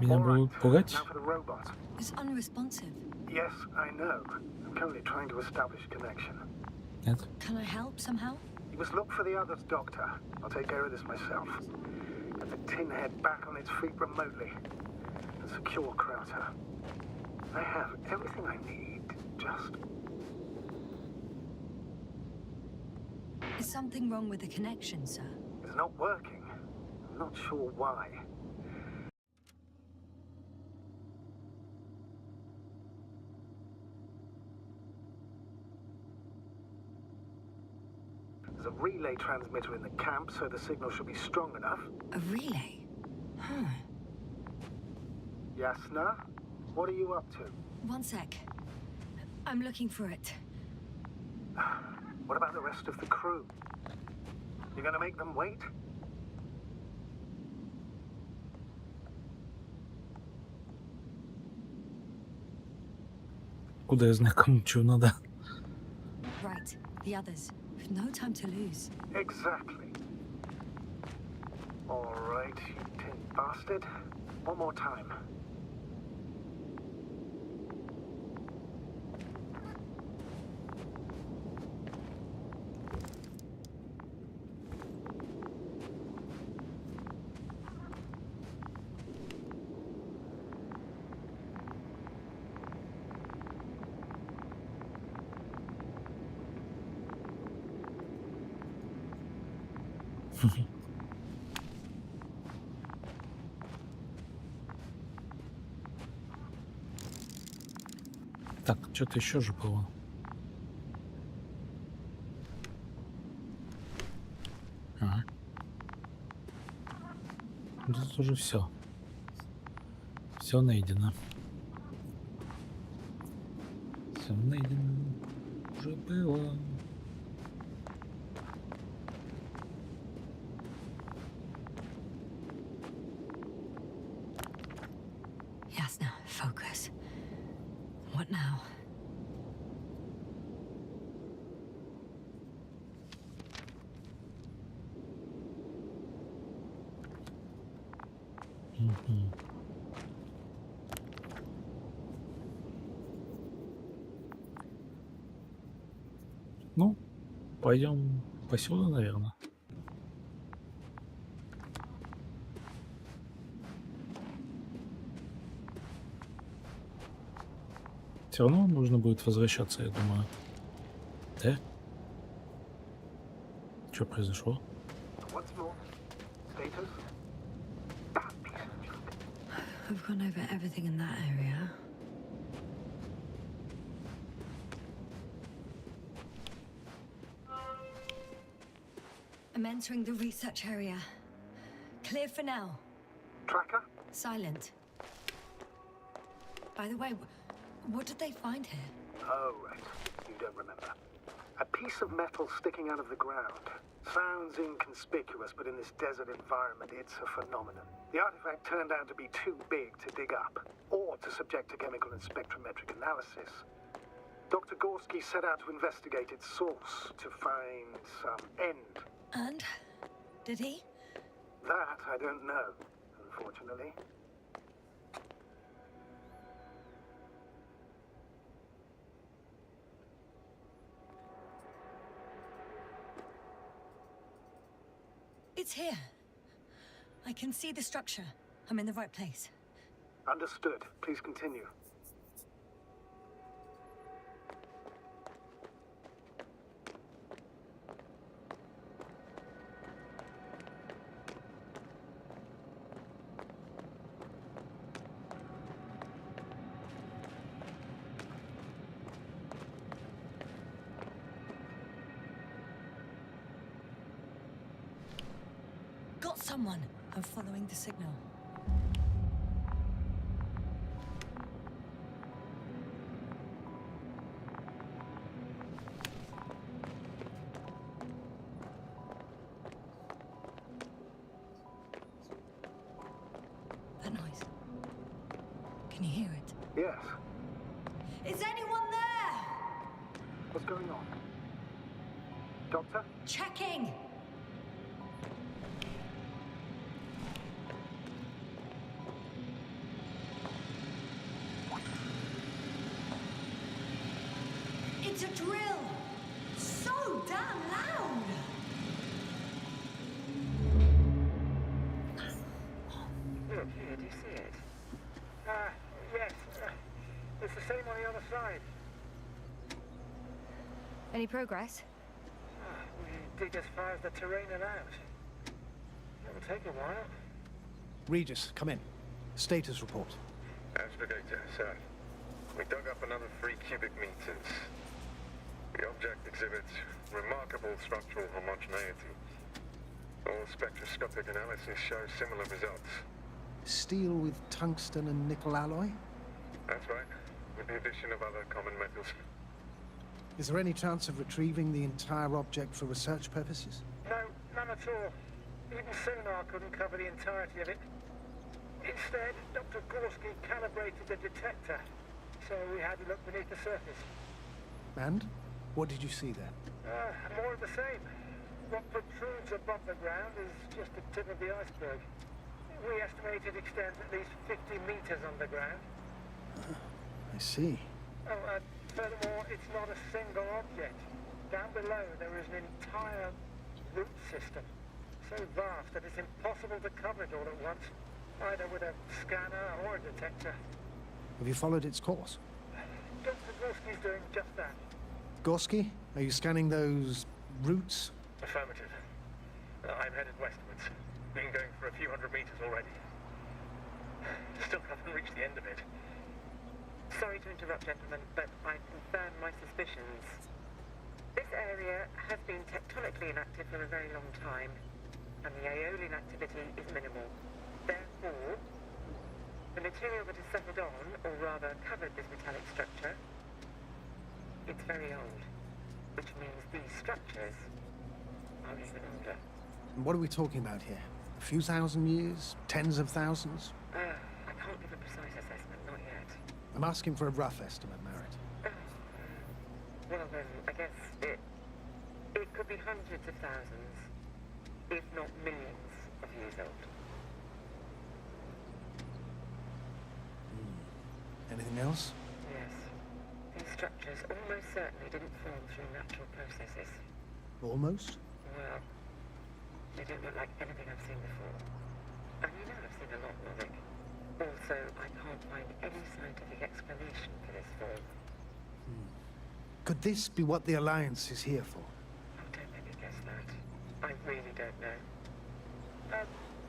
Меня будут пугать? Now for the robot. It's unresponsive. Yes, I know. I'm currently trying to establish a connection. Нет. Can I help somehow? You must look for the others, Doctor. I'll take care of this myself. Get the tin head back on its feet remotely. And secure Krauter. I have everything I need. Just... Is something wrong with the connection, sir? It's not working. I'm not sure why. There's a relay transmitter in the camp, so the signal should be strong enough. A relay? Huh. Yasna, what are you up to? One sec. I'm looking for it. What about the rest of the crew? You're gonna make them wait? Куда я знаю, кому чего надо? Right, the others. We've no time to lose. Exactly. All right, you tin bastard. One more time. Так, что-то еще же было. Ага. Тут уже все. Все найдено. Все найдено. Уже было. Yasna, focus. What now? Ну, пойдем по сюда, наверное. Все равно нужно будет возвращаться, я думаю. Да? Что произошло? What's more? Status? That piece of junk. We've gone over everything in that area. I'm entering the research area. Clear for now. Tracker? Silent. By the way, what did they find here? Oh, right. You don't remember. A piece of metal sticking out of the ground. Sounds inconspicuous, but in this desert environment, it's a phenomenon. The artifact turned out to be too big to dig up, or to subject to chemical and spectrometric analysis. Dr. Gorski set out to investigate its source, to find some end. And? Did he? That I don't know, unfortunately. It's here. I can see the structure. I'm in the right place. Understood. Please continue. Got someone. I'm following the signal. That noise. Can you hear it? Yes. Is anyone there? What's going on? Doctor? Checking. It's a drill! So damn loud! Look, here, do you see it? Yes. It's the same on the other side. Any progress? We dig as far as the terrain allowed. It'll take a while. Regis, come in. Status report. Astragator, sir. We dug up another 3 cubic meters. The object exhibits remarkable structural homogeneity. All spectroscopic analysis show similar results. Steel with tungsten and nickel alloy? That's right, with the addition of other common metals. Is there any chance of retrieving the entire object for research purposes? No, none at all. Even sonar couldn't cover the entirety of it. Instead, Dr. Gorski calibrated the detector, so we had to look beneath the surface. And? What did you see there? More of the same. What protrudes above the ground is just the tip of the iceberg. We estimate it extends at least 50 meters underground. I see. Furthermore, it's not a single object. Down below, there is an entire root system, so vast that it's impossible to cover it all at once, either with a scanner or a detector. Have you followed its course? Dr. Gorski's doing just that. Gorski, are you scanning those roots? Affirmative. I'm headed westwards. Been going for a few hundred meters already. Still haven't reached the end of it. Sorry to interrupt, gentlemen, but I confirm my suspicions. This area has been tectonically inactive for a very long time, and the aeolian activity is minimal. Therefore, the material that has settled on, or rather covered this metallic structure, it's very old, which means these structures are even older. And what are we talking about here? A few thousand years? Tens of thousands? I can't give a precise assessment, not yet. I'm asking for a rough estimate, Merritt. Well then, I guess it could be hundreds of thousands, if not millions of years old. Anything else? Yes. These structures almost certainly didn't form through natural processes. Almost? Well, they don't look like anything I've seen before. And you know I've seen a lot, Mallik. Also, I can't find any scientific explanation for this form. Could this be what the Alliance is here for? Oh, don't make me guess that. I really don't know.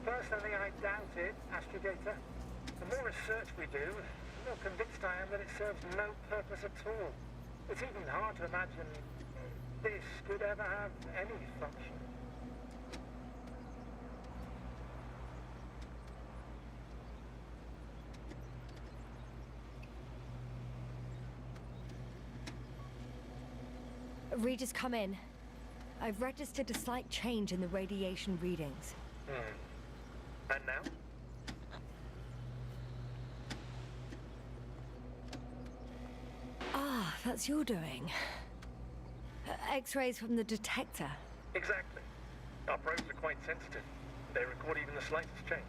Personally, I doubt it, Astrogator. The more research we do, the more convinced I am that it serves no purpose at all. It's even hard to imagine this could ever have any function. Regis, come in. I've registered a slight change in the radiation readings. And now? Ah, that's your doing. X-rays from the detector. Exactly. Our probes are quite sensitive. They record even the slightest change.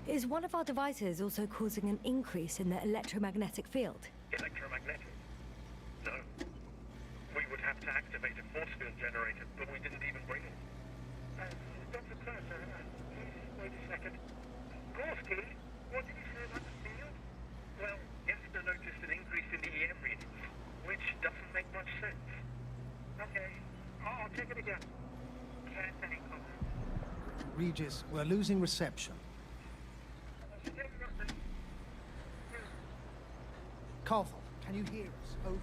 Is one of our devices also causing an increase in the electromagnetic field? Electromagnetic? No. We would have to activate a force field generator, but we didn't even bring it. Dr. Carter, wait a second. Gorski, what did you say about the field? Well, Yester noticed an increase in the EM readings, which doesn't make much sense. Okay, I'll check it again. Can't any comment. Regis, we're losing reception. Still nothing. Carvel, can you hear us? Over.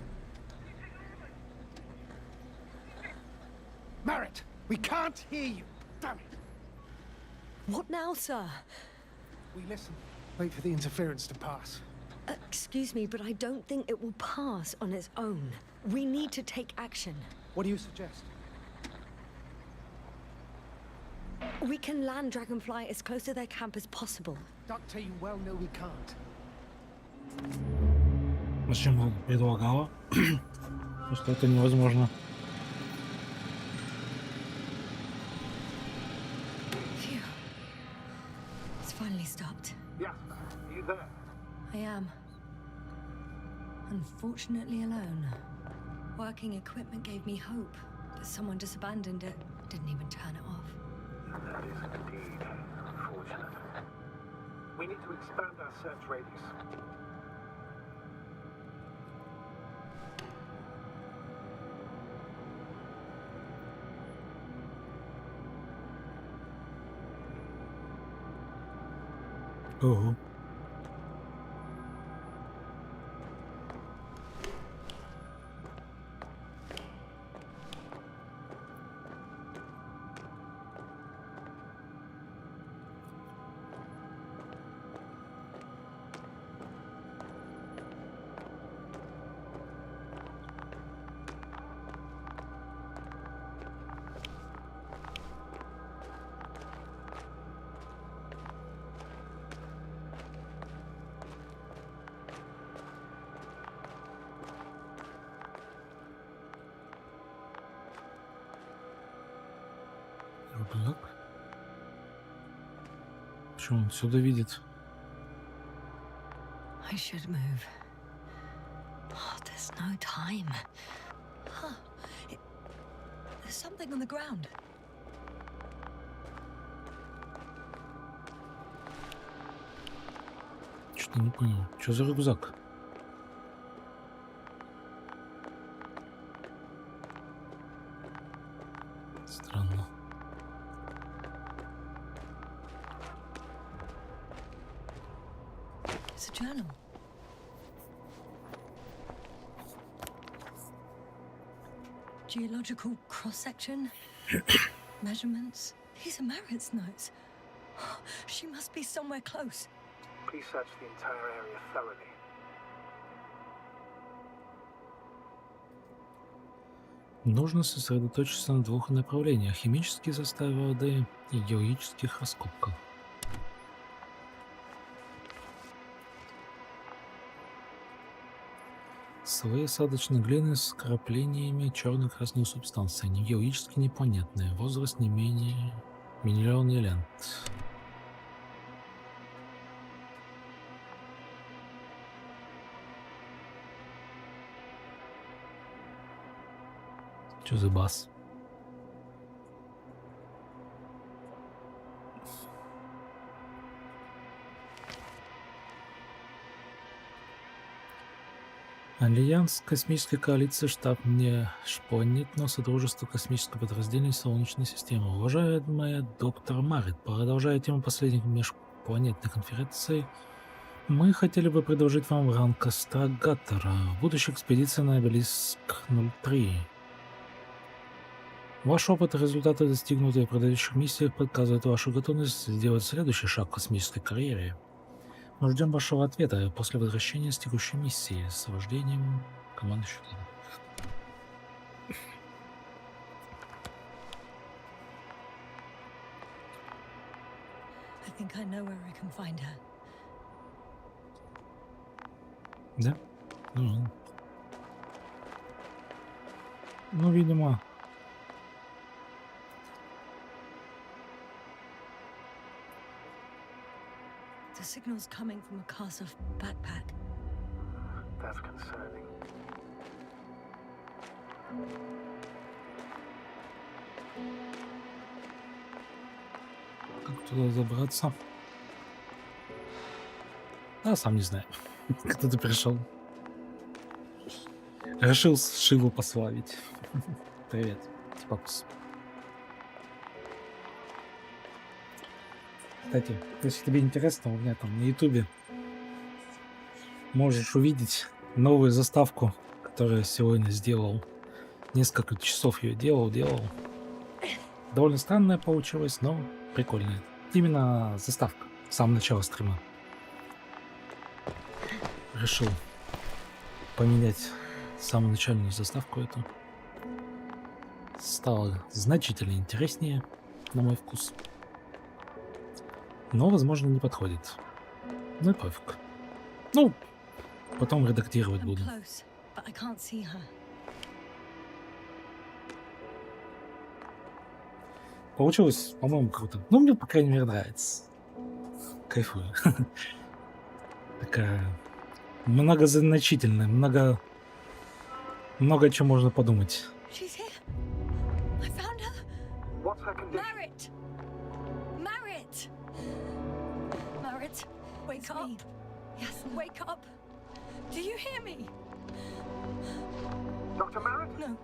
Merritt, we can't hear you. Damn it. What now, sir? We listen. Wait for the interference to pass. Excuse me, but I don't think it will pass on its own. We need to take action. What do you suggest? We can land Dragonfly as close to their camp as possible. Doctor, you well know we can't. Зачем предлагала? Что это невозможно. Phew. It's finally stopped. Yeah, are you there? I am. Unfortunately alone. Working equipment gave me hope, but someone just abandoned it. Didn't even turn it off. That is indeed unfortunate. We need to expand our search radius. Ого. Рюкзак? Почему он отсюда видит? I should move. Oh, there's no time. Huh. There's something on the ground. Что-то не понял. Что за рюкзак? Странно. It's a journal. Geological cross-section. Measurements. These are Marit's notes. She must be somewhere close. Please search the entire area thoroughly. Нужно сосредоточиться на двух направлениях: химические составы воды и геологических раскопках. Слои осадочной глины с вкраплениями черно-красной субстанции, они геологически непонятные, возраст не менее миллиона лет. Что за бас? Альянс космической коалиции штаб не шпонит, но Содружество космического подразделения Солнечной системы. Уважаемая доктор Марит, продолжая тему последних межпланетной конференции, мы хотели бы предложить вам ранг астрогатора в будущей экспедиции на Обелиск-03. Ваш опыт и результаты, достигнутые в предыдущих миссиях, показывают вашу готовность сделать следующий шаг в космической карьере. Мы ждем вашего ответа после возвращения с текущей миссии с вождением командующего. I think I know where I can find her. Да? Ну, видимо. The signal's coming from a Kazakh backpack. That's concerning. Как туда забраться? А, сам не знаю. Кто-то пришел. Решил Шиву пославить. Привет, Спокус. Кстати, если тебе интересно, у меня там на ютубе можешь увидеть новую заставку, которую я сегодня сделал. Несколько часов ее делал. Довольно странная получилась, но прикольная. Именно заставка, с самого начала стрима. Решил поменять самую начальную заставку эту. Стало значительно интереснее, на мой вкус. Но, возможно, не подходит. Ну и пофиг. Ну, потом редактировать буду. Получилось, по-моему, круто. Ну, мне, по крайней мере, нравится. Кайфую. Такая многозначительная, много о чем можно подумать. Wake up. Yes, wake up. Do you hear me? Dr. Merritt?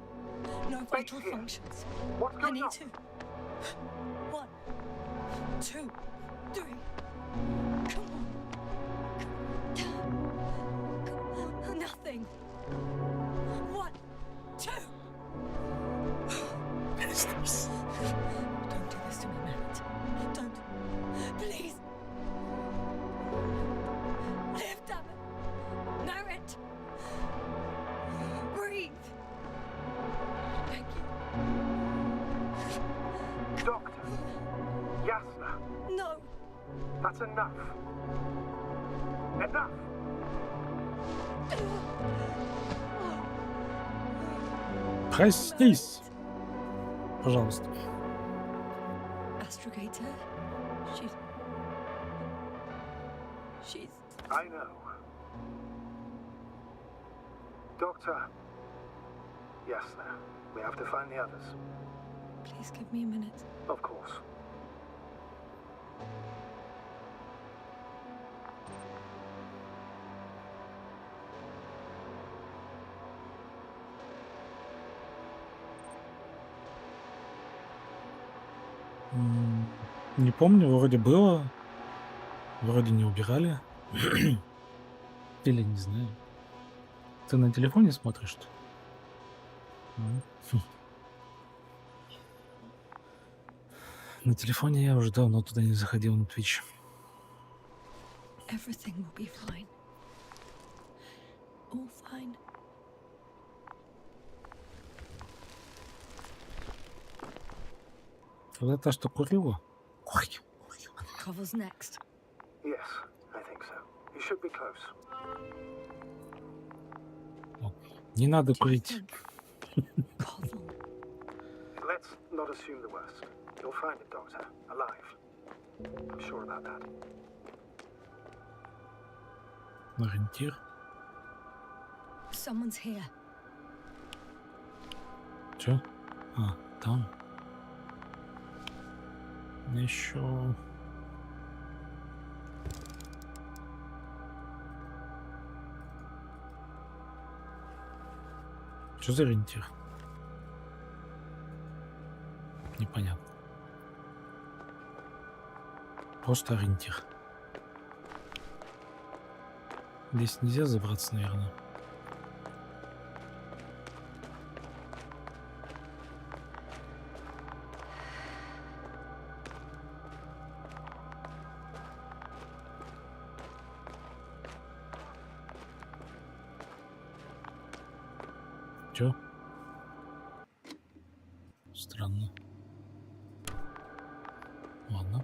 No vital functions. What's going on? I need to. 1, 2, 3. Come on. Doctor. Yasna. No. That's enough. Enough. Проснись, пожалуйста. Astrogator? She's... I know. Doctor. Yasna. We have to find the others. Please give me a minute. Of course. Не помню, вроде было. Вроде не убирали. Или не знаю. Ты на телефоне смотришь-то? На телефоне я уже давно туда не заходил, на Twitch. Everything will be fine. All fine. Когда та, что курила? Cover's next. Yes, I think so. You should be close. Не надо курить. Cover. Let's not assume the worst. You'll find it, Doctor. Alive. I'm sure about that. Ориентир. Someone's here. Чё? А, там. Еще. Что за ориентир? Непонятно. Просто ориентир. Здесь нельзя забраться, наверное. Чё? Странно. Ладно.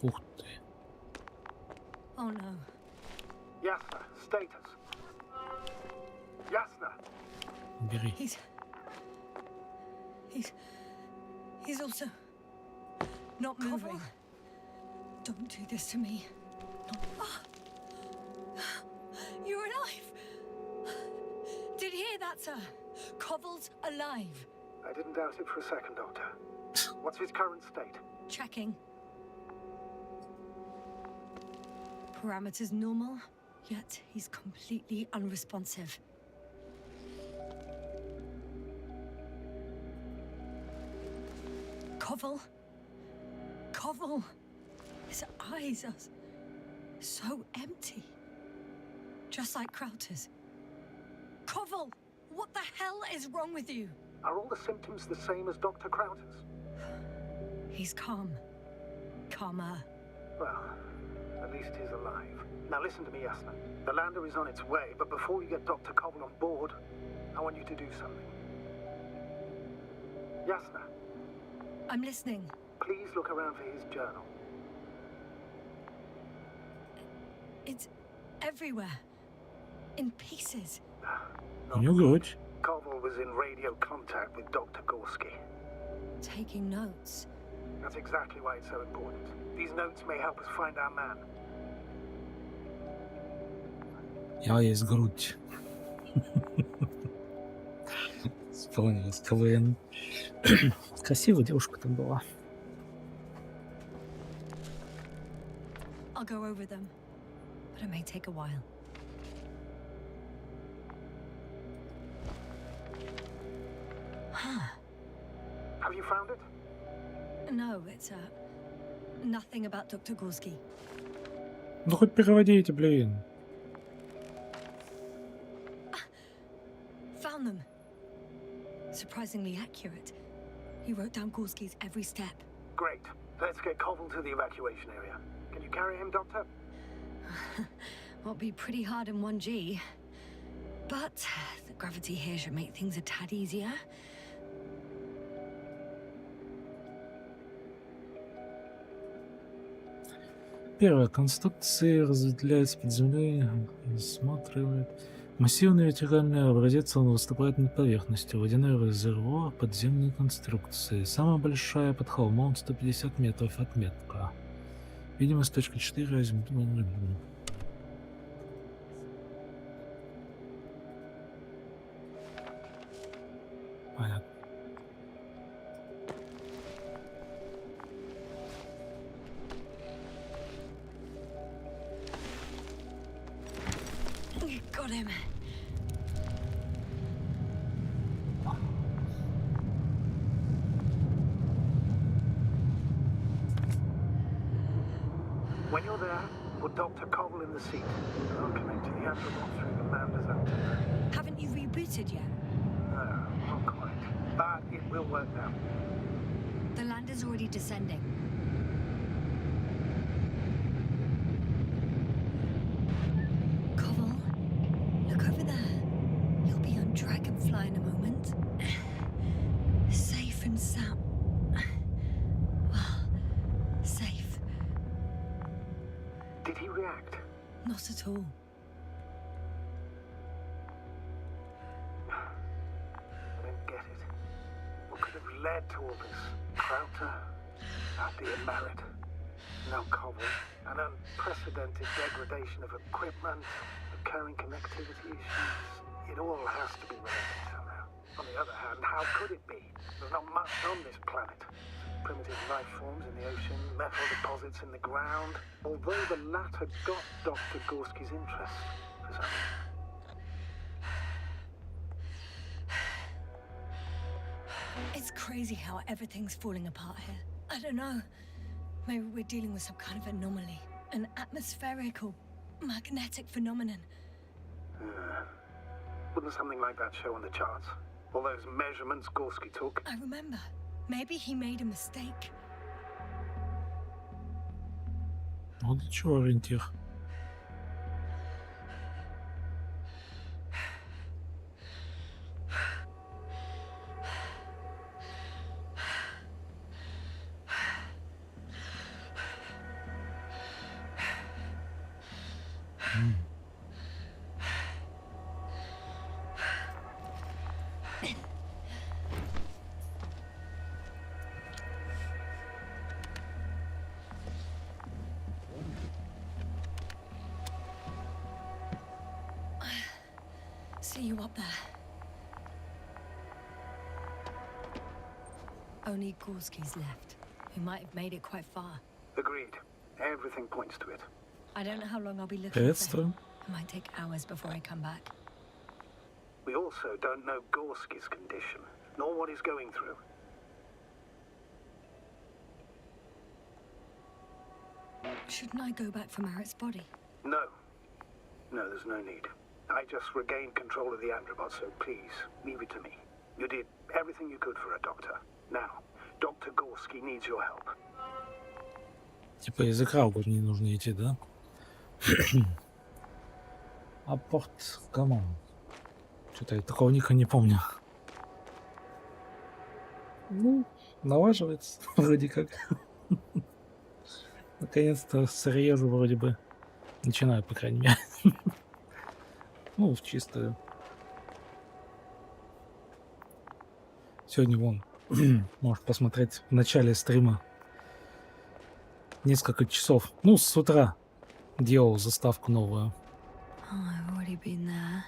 Ух ты. Oh no. Yasna, status. Yasna. Бери. He's also not moving. Don't do this to me. You're alive. Did you hear that, sir? Covel's alive. I didn't doubt it for a second, Doctor. What's his current state? Checking. Parameters normal, yet he's completely unresponsive. Koval. His eyes are so empty. Just like Krauter's. Koval, what the hell is wrong with you? Are all the symptoms the same as Dr. Krauter's? He's calm. Calmer. Well, at least he's alive. Now listen to me, Yasna. The lander is on its way, but before you get Dr. Koval on board, I want you to do something. Yasna. I'm listening. Please look around for his journal. It's everywhere. In pieces. You good? Koval was in radio contact with Dr. Gorski. Taking notes. That's exactly why it's so important. These notes may help us find our man. Я есть грудь. Вспомнилась КВН. Красивая девушка там была. I'll go over them, but it may take a while. Have you found it? No, it's nothing about Dr. Gorski. Ну хоть переводите, блин. Found them. Surprisingly accurate. He wrote down Gorski's every step. Great. Let's get Koval to the evacuation area. Can you carry him, Doctor? Will be pretty hard in 1G. But the gravity here should make things a tad easier. Первое. Конструкции разветвляются под землей, рассматривают. Массивный вертикальный образец, он выступает над поверхностью. Водяной резервуар, подземные конструкции. Самая большая под холмом 150 метров отметка. Видимость точка 4. Понятно. Got him. When you're there, put Dr. Cobble in the seat. I'll connect to the Androbot through the Lander's antenna. Haven't you rebooted yet? No, not quite. But it will work now. The lander's already descending. Cobble, look over there. You'll be on Dragonfly in a moment. Safe and sound. Well, safe. Did he react? Not at all. I don't get it. What could have led to all this? Crowther, our dear Merritt, now Cobble, an unprecedented degradation of equipment, recurring connectivity issues. It all has to be related somehow. On the other hand, how could it be? There's not much on this planet. Primitive life forms in the ocean, metal deposits in the ground. Although the latter got Dr. Gorski's interest for some reason. It's crazy how everything's falling apart here. I don't know. Maybe we're dealing with some kind of anomaly. An atmospheric or magnetic phenomenon. Wouldn't something like that show on the charts? All those measurements Gorski took? I remember. Maybe he made a mistake. Вот для чего ориентир. See you up there. Only Gorski's left. We might have made it quite far. Agreed. Everything points to it. I don't know how long I'll be looking for Приветствую. him. It might take hours before I come back. We also don't know Gorski's condition, nor what he's going through. Shouldn't I go back for Merritt's body? No. No, there's no need. I just regained control of the Androbot, so please, leave it to me. You did everything you could for a doctor. Now, Dr. Gorski needs your help. Типа из экрана не нужно идти, да? Апорт команд. Что-то я такого ника не помню. Ну, налаживается вроде как. Наконец-то срежу вроде бы. Начинаю, по крайней мере. Ну, в чистую. Сегодня вон, можешь посмотреть в начале стрима. Несколько часов. Ну, с утра делал заставку новую. Oh, I've already been there.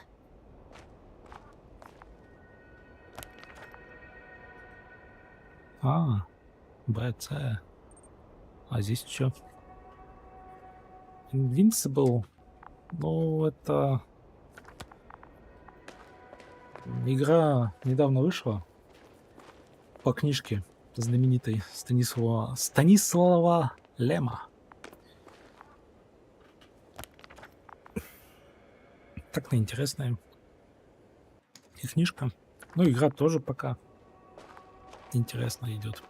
БЦ. А здесь что? Invincible. Ну, это... Игра недавно вышла по книжке знаменитой Станислава Лема. Так-то интересная. И книжка. Ну, игра тоже пока интересно идет.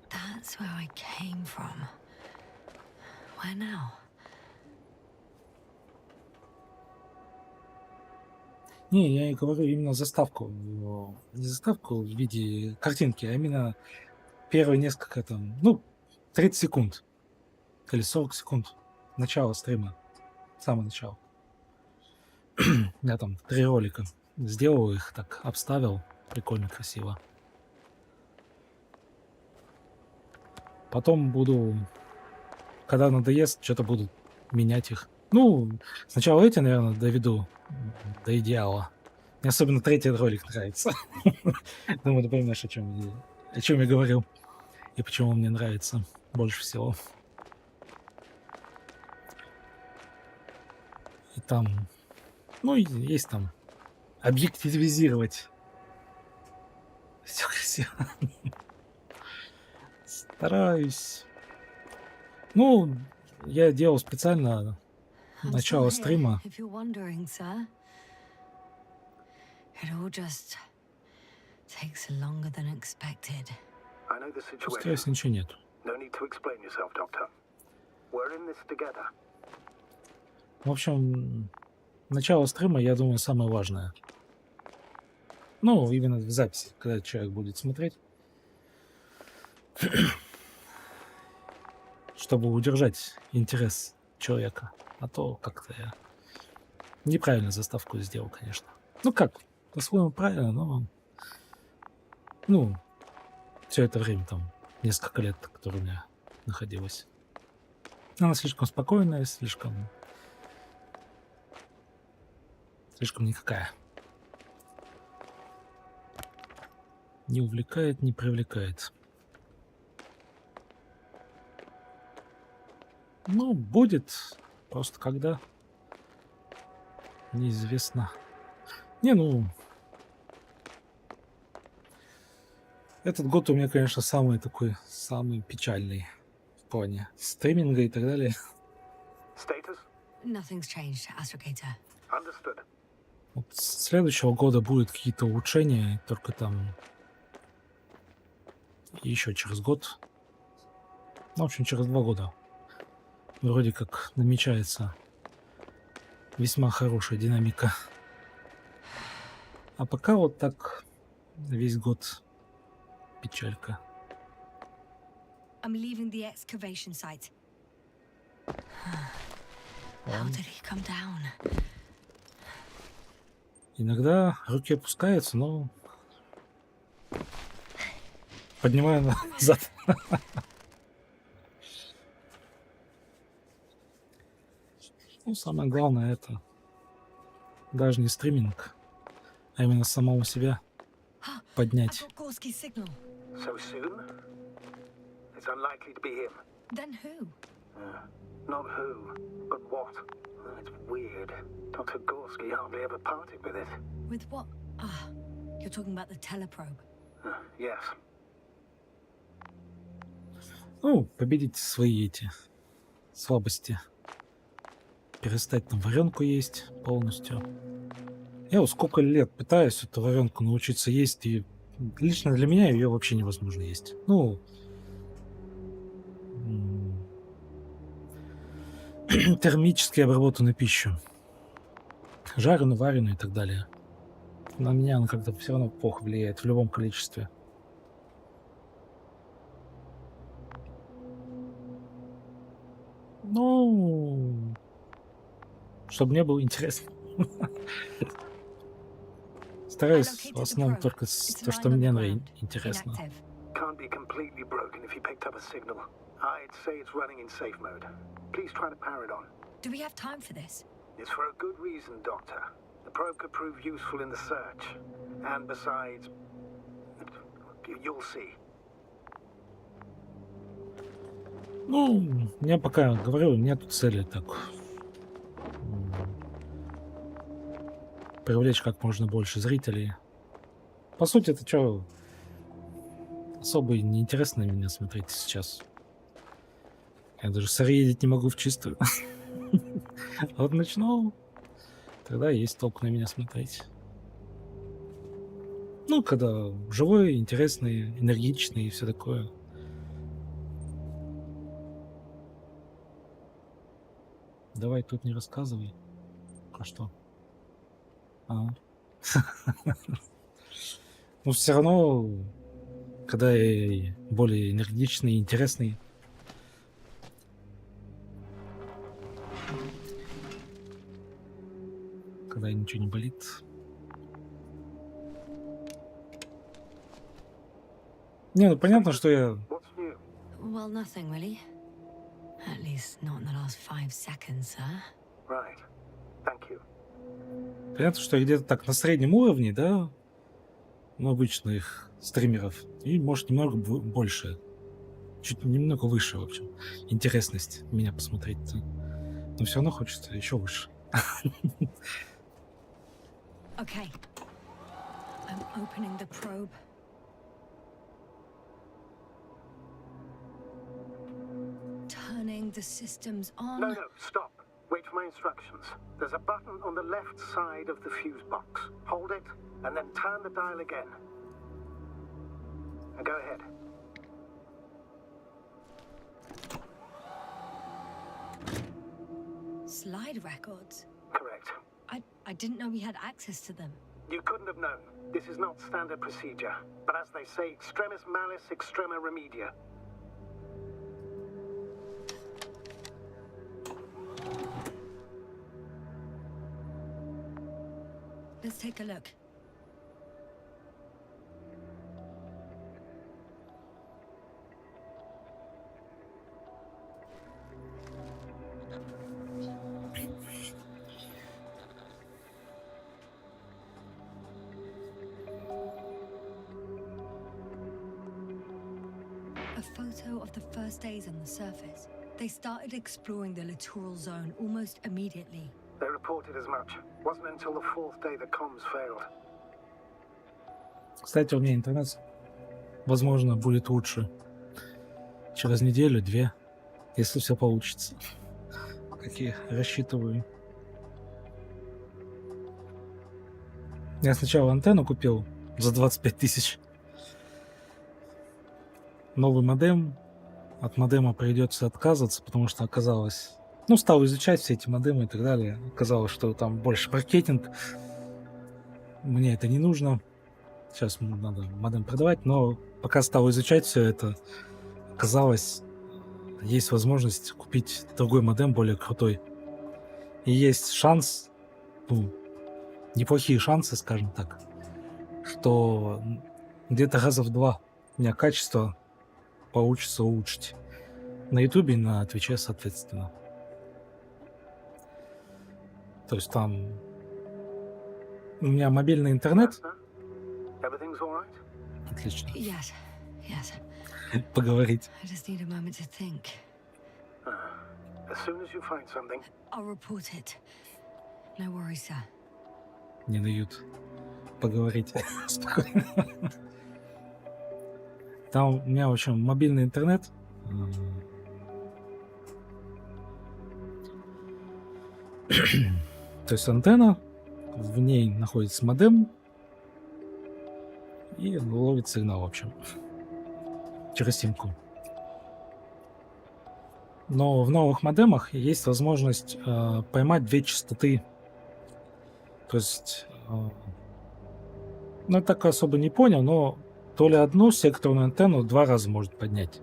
That's where I came from. Where now? Не, я и говорю именно заставку. Не заставку в виде картинки, а именно первые несколько там, ну, 30 секунд. Или 40 секунд. Начало стрима. Самое начало. Я там 3 ролика сделал, их так обставил. Прикольно, красиво. Потом буду, когда надоест, что-то буду менять их. Ну, сначала эти, наверное, доведу до идеала. Мне особенно 3-й ролик нравится. Думаю, ты понимаешь, о чем я говорил. И почему он мне нравится больше всего. И там, ну, есть там объективизировать. Все красиво. Стараюсь. Ну, я делал специально начало стрима. Пускай ничего нет. В общем, начало стрима, я думаю, самое важное. Ну, именно в записи, когда человек будет смотреть. Чтобы удержать интерес человека. А то как-то я неправильно заставку сделал, конечно. Ну как, по-своему правильно, но... Ну, все это время, там, несколько лет, которое у меня находилось. Она слишком спокойная, слишком никакая. Не увлекает, не привлекает. Ну, будет. Просто когда. Неизвестно. Не, ну... Этот год у меня, конечно, самый печальный в плане стриминга и так далее. Вот с следующего года будут какие-то улучшения, только там еще через год. Ну, в общем, через 2 года. Вроде как намечается весьма хорошая динамика. А пока вот так весь год печалька. I'm leaving the excavation site. How did he come down? Иногда руки опускаются, но поднимаю назад. Ну, самое главное это даже не стриминг, а именно самого себя поднять. So soon? It's unlikely to be him. Then who? Not who, but what. It's weird. Dr. Gorski hardly ever parted with it. With what? Ah, you're talking about the teleprobe. Yes. Ну, победить свои эти слабости. Перестать там варенку есть полностью. Я вот сколько лет пытаюсь эту варенку научиться есть, и лично для меня ее вообще невозможно есть. Ну, термически обработанную пищу. Жареную, вареную и так далее. На меня она как-то все равно плохо влияет в любом количестве. Ну, чтобы мне было интересно. Стараюсь в основном только то, что мне интересно. Can't be completely broken if you picked up a signal. I'd say it's running in safe mode. Please try to power it on. Do we have time for this? It's for a good reason, Doctor. The probe could prove useful in the search. And besides, you'll see. Ну, я пока говорю, нет цели так привлечь как можно больше зрителей. По сути, это что, особо неинтересно на меня смотреть сейчас. Я даже сыроедить не могу в чистую. Вот начну, тогда есть толк на меня смотреть. Ну, когда живой, интересный, энергичный и все такое. Давай тут не рассказывай. А что? Ну, все равно, когда я более энергичный, интересный, ничего не болит. Не, ну понятно, что я... What's new? Well, nothing really. At least not in the last 5 seconds, sir. Right. Thank you. Понятно, что я где-то так на среднем уровне, да, ну, обычных стримеров. И, может, немного больше. Чуть немного выше, в общем. Интересность меня посмотреть. Но все равно хочется еще выше. Okay. I'm opening the probe. Turning the systems on. No, stop. Wait for my instructions. There's a button on the left side of the fuse box. Hold it, and then turn the dial again. And go ahead. Slide records? Correct. I didn't know we had access to them. You couldn't have known. This is not standard procedure. But as they say, extremis malis, extrema remedia. Let's take a look. A photo of the first days on the surface. They started exploring the littoral zone almost immediately. They reported as much. Wasn't until the 4th day that comms failed. Кстати, у меня интернет, возможно, будет лучше через неделю-две, если все получится. Как я рассчитываю. Я сначала антенну купил за 25 тысяч. Новый модем. От модема придется отказываться, потому что оказалось... Ну, стал изучать все эти модемы и так далее. Оказалось, что там больше маркетинг. Мне это не нужно. Сейчас надо модем продавать, но пока стал изучать все это, оказалось, есть возможность купить другой модем, более крутой. И есть шанс, ну, неплохие шансы, скажем так, что где-то раза в 2 у меня качество получится улучшить. На Ютубе и на Твиче, соответственно. То есть там у меня мобильный интернет. Отлично. Yes, yes. Поговорить. I just need a moment to think. As soon as you find something. I'll report it. No worries, sir. Не дают поговорить спокойно. Там у меня, в общем, мобильный интернет. То есть антенна, в ней находится модем и ловит сигнал, в общем, через симку. Но в новых модемах есть возможность поймать 2 частоты. То есть, ну, я так особо не понял, но то ли одну секторную антенну 2 раза может поднять.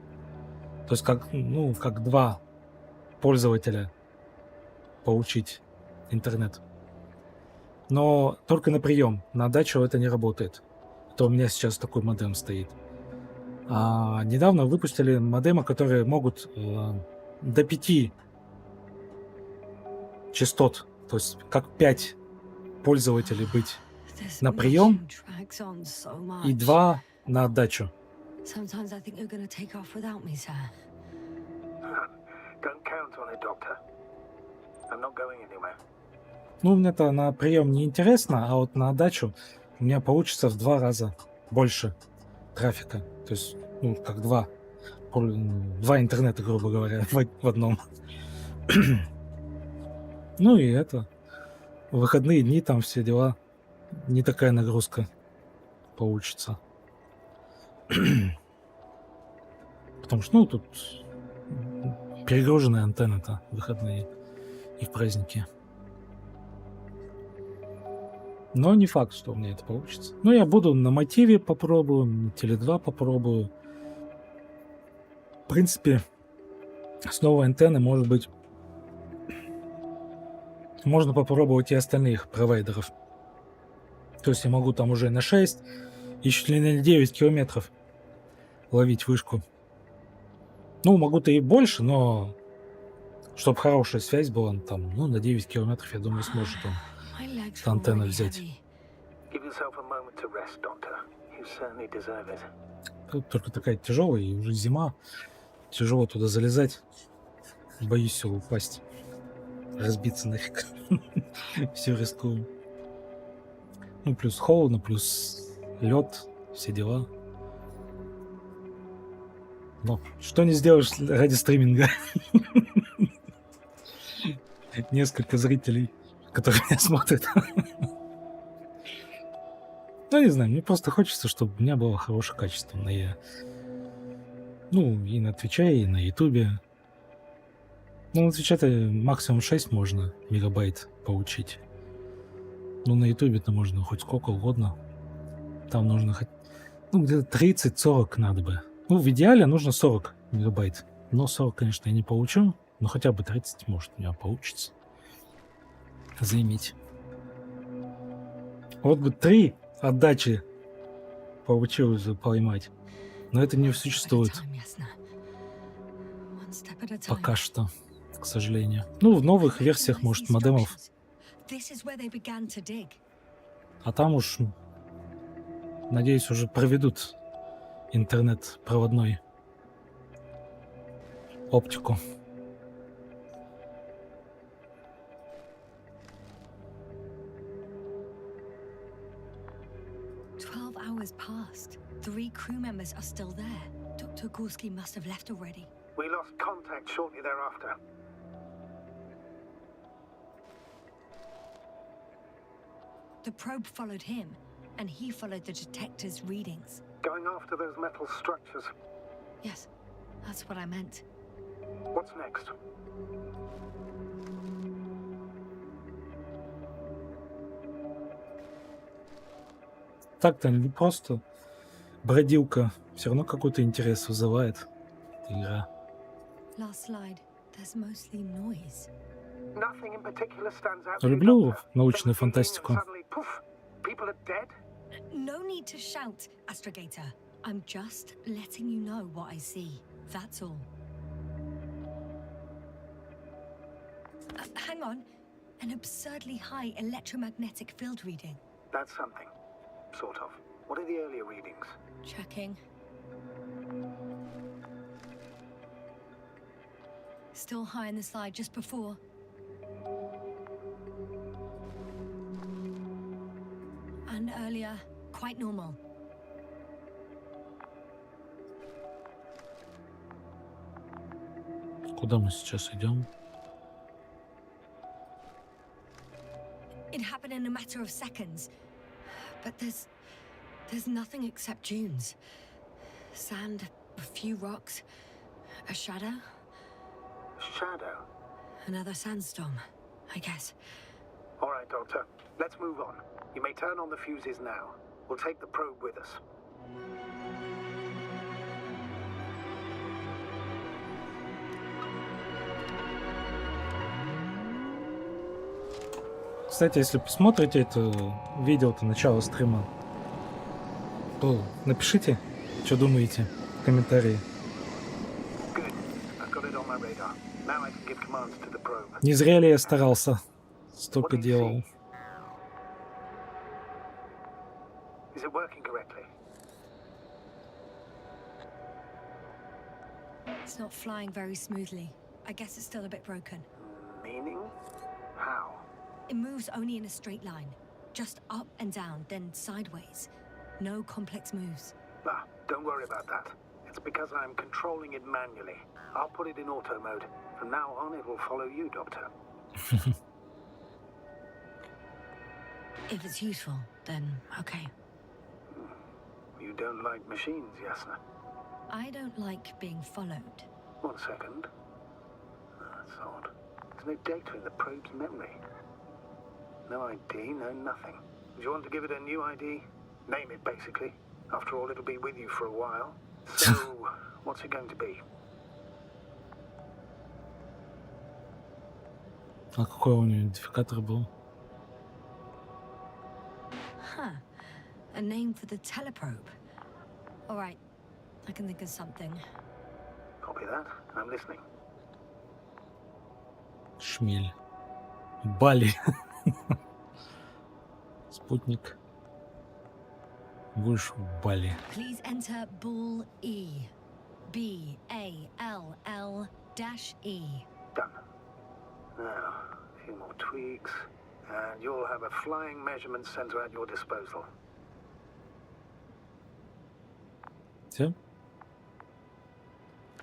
То есть, как, ну, как 2 пользователя получить интернет. Но только на прием. На дачу это не работает. Это у меня сейчас такой модем стоит. А недавно выпустили модемы, которые могут до 5 частот, то есть как 5 пользователей быть на прием и 2 на отдачу. Ну, мне-то на прием не интересно, а вот на отдачу у меня получится в 2 раза больше трафика. То есть, ну, как 2 интернета, грубо говоря, в одном. Ну и это. В выходные дни там все дела. Не такая нагрузка получится. Потому что, ну, тут перегруженная антенна-то в выходные и в праздники. Но не факт, что у меня это получится. Ну, я буду на мотиве попробую, на Теле2 попробую. В принципе, с новой антенны, может быть, можно попробовать и остальных провайдеров. То есть я могу там уже на 6 и чуть ли не на 9 километров ловить вышку. Ну, могу-то и больше, но чтобы хорошая связь была, там, ну, на 9 километров, я думаю, сможет он с антенны взять. Тут только такая тяжелая, и уже зима. Тяжело туда залезать. Боюсь все упасть. Разбиться нафиг. Все рискую. Ну, плюс холодно, плюс лед, все дела. Но что не сделаешь ради стриминга? Несколько зрителей, которые меня смотрят. Ну, не знаю, мне просто хочется, чтобы у меня было хорошее качество. Ну, и на Твиче, и на Ютубе. Ну, на Твиче-то максимум 6 можно мегабайт получить. Ну, на Ютубе-то можно хоть сколько угодно. Там нужно хоть... Ну, где-то 30-40 надо бы. Ну, в идеале нужно 40 мегабайт. Но 40, конечно, я не получу. Но хотя бы 30, может, у меня получится заиметь. Вот бы 3 отдачи получилось поймать. Но это не существует. Пока что, к сожалению. Ну, в новых версиях, может, модемов. А там уж, надеюсь, уже проведут интернет проводной. Оптику. Hours passed. 3 crew members are still there. Dr. Gorski must have left already. We lost contact shortly thereafter. The probe followed him, and he followed the detector's readings. Going after those metal structures. Yes, that's what I meant. What's next? Так-то не просто бродилка. Все равно какой-то интерес вызывает эта игра. Last slide. There's mostly noise. Nothing in particular stands out. Люблю научную фантастику. People are dead. No need to shout, Astrogator. I'm just letting you know what I see. That's all. Hang on. An absurdly high electromagnetic field reading. That's something. Sort of. What are the earlier readings? Checking. Still high in the slide just before. And earlier, quite normal. Куда мы сейчас идем? It happened in a matter of seconds. But there's nothing except dunes. Sand, a few rocks, a shadow. Shadow? Another sandstorm, I guess. All right, Doctor. Let's move on. You may turn on the fuses now. We'll take the probe with us. Кстати, если посмотрите это видео-то, начало стрима, то напишите, что думаете в комментарии. Не зря ли я старался, столько делал. It's not flying very smoothly. I guess it's still a bit broken. Meaning? How? It moves only in a straight line. Just up and down, then sideways. No complex moves. Ah, don't worry about that. It's because I'm controlling it manually. I'll put it in auto mode. From now on, it will follow you, Doctor. If it's useful, then okay. You don't like machines, Yasna? I don't like being followed. 1 second. That's odd. There's no data in the probe's memory. No ID, no nothing. Do you want to give it a new ID? Name it, basically. After all, it'll be with you for a while. So, what's it going to be? А какой у него идентификатор был? Huh. A name for the teleprobe. All right. I can think of something. Copy that. I'm listening. Шмель. Бали. Спутник. Будешь в Бали. Please enter ball E. B-A-L-L--E. Done. Now, a few more tweaks, and you'll have a flying measurement center at your disposal. Все?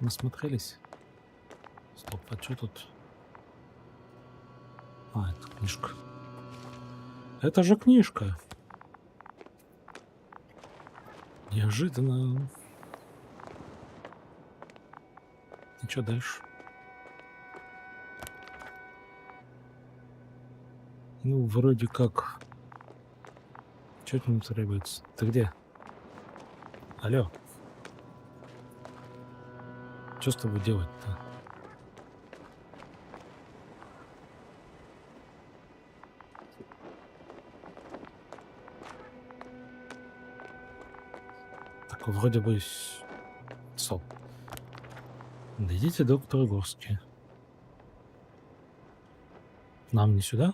Насмотрелись? Стоп, а что тут? А, это книжка. Это же книжка. Неожиданно. И что дальше? Ну, вроде как. Что от него требуется? Ты где? Алло. Что с тобой делать-то? Так, вроде бы... Стоп. Дойдите, доктор Горский. Нам не сюда?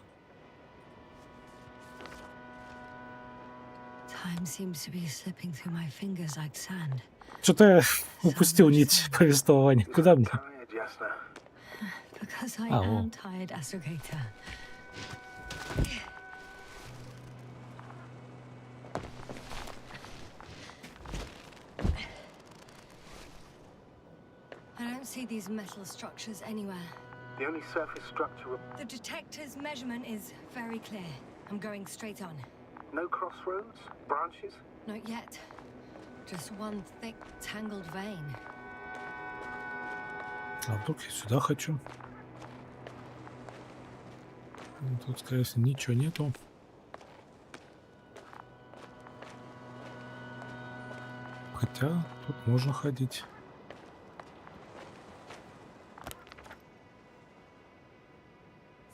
Time seems to be slipping through my fingers like sand. Что-то я упустил нить повествования. Куда мне? Because I Oh. am tired, Astrogator. I don't see these metal structures anywhere. The only surface structure... The detector's measurement is very clear. I'm going straight on. No crossroads? Branches? Not yet. Just one thick, tangled vein. А вдруг я сюда хочу? Ну, тут, скорее всего, ничего нету. Хотя тут можно ходить.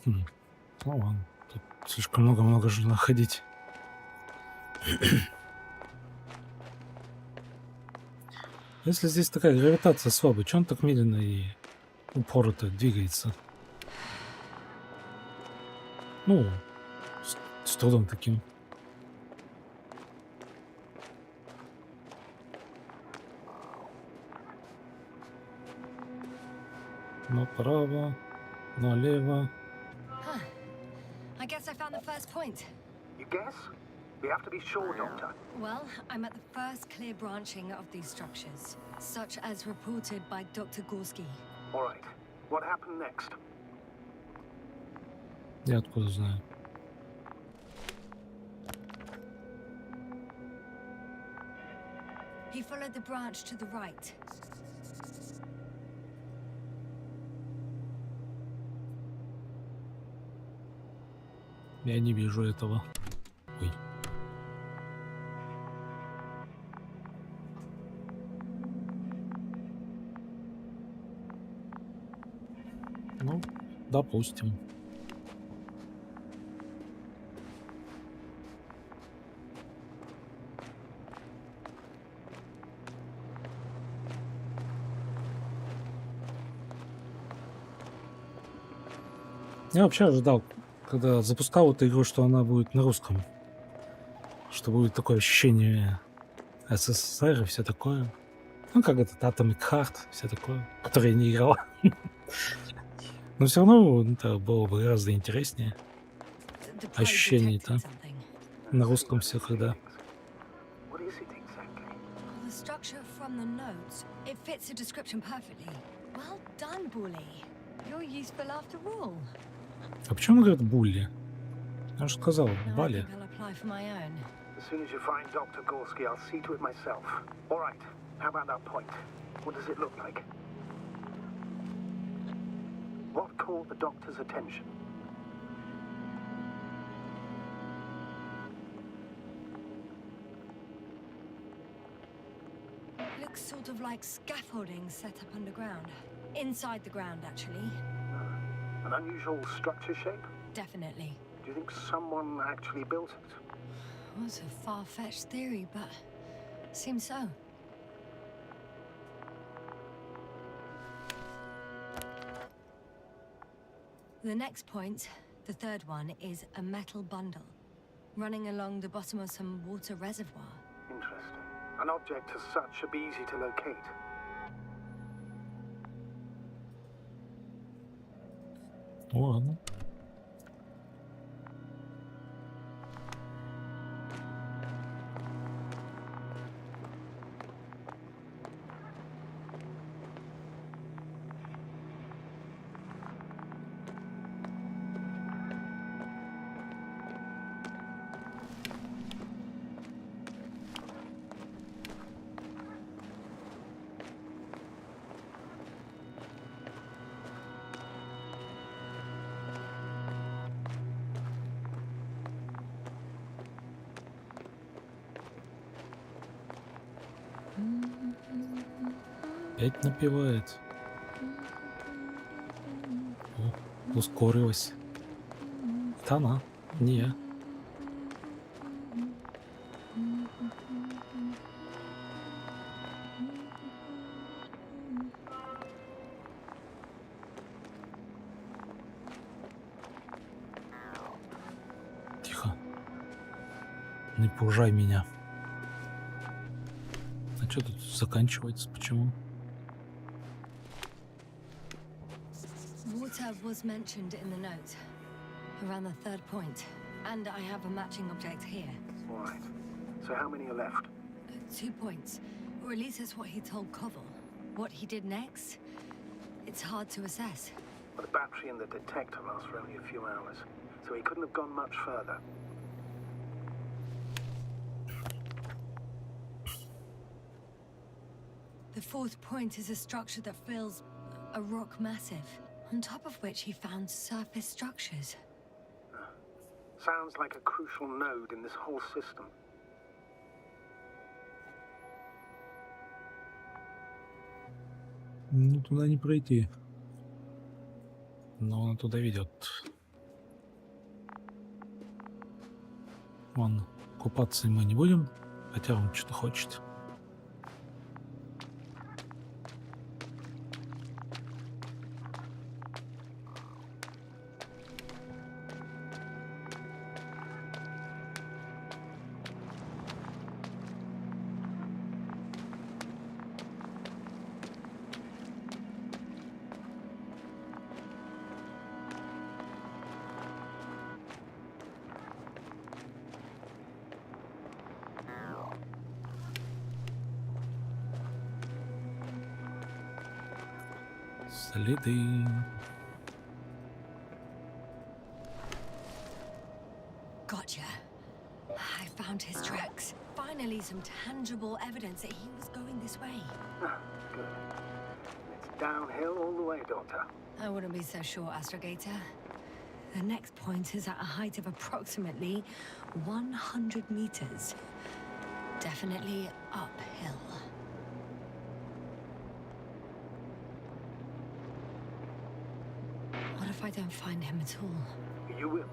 Ну ладно, тут слишком много же надо ходить. Если здесь такая гравитация слабая, чё он так медленно и упорото двигается? Ну, с трудом таким. Направо, налево. Huh. I guess I found the first point. You guess? We have to be sure, Doctor. Well, I'm at the first clear branching of these structures, such as reported by Dr. Gorski. All right. What happened next? Я откуда знаю? He followed the branch to the right. Я не вижу этого. Ой. Ну, допустим. Я вообще ожидал, когда запускал эту игру, что она будет на русском. Что будет такое ощущение СССР и все такое. Ну, как этот Atomic Heart, все такое, который я не играл. Но все равно это было бы гораздо интереснее. Ощущение-то на русском все когда. The structure from the notes, it fits the description perfectly. Well done, Bully. You're useful after all. А почему он говорит Булли? Я же сказал, Now I Бали. think I'll apply for my own. As soon as you find Dr. Gorski, I'll see to it myself. All right. How about that point? What does it look like? What caught the doctor's attention? Looks sort of like scaffolding set up underground. Inside the ground, actually. A An unusual structure shape? Definitely. Do you think someone actually built it? Well, it's a far-fetched theory, but seems so. The next point, the third one, is a metal bundle running along the bottom of some water reservoir. Interesting. An object as such should be easy to locate. Ладно. Опять напевает. О, ускорилась. Это она, не я. Тихо. Не пужай меня. А что тут заканчивается? Почему? Water was mentioned in the note, around the third point, and I have a matching object here. Right. So how many are left? 2 points, or at least that's what he told Koval. What he did next, it's hard to assess. Well, the battery in the detector lasts for only a few hours, so he couldn't have gone much further. The fourth point is a structure that fills a rock massive, on top of which he found surface structures. Sounds like a crucial node in this whole system. Ну, туда не пройти. Но он туда ведет. Вон, купаться мы не будем, хотя он что-то хочет. Следы. Gotcha. I found his tracks. Finally, some tangible evidence that he was going this way. Good. It's downhill all the way, Doctor. I wouldn't be so sure, Astrogator. The next point is at a height of approximately 100 meters. Definitely uphill. What if I don't find him at all? You will.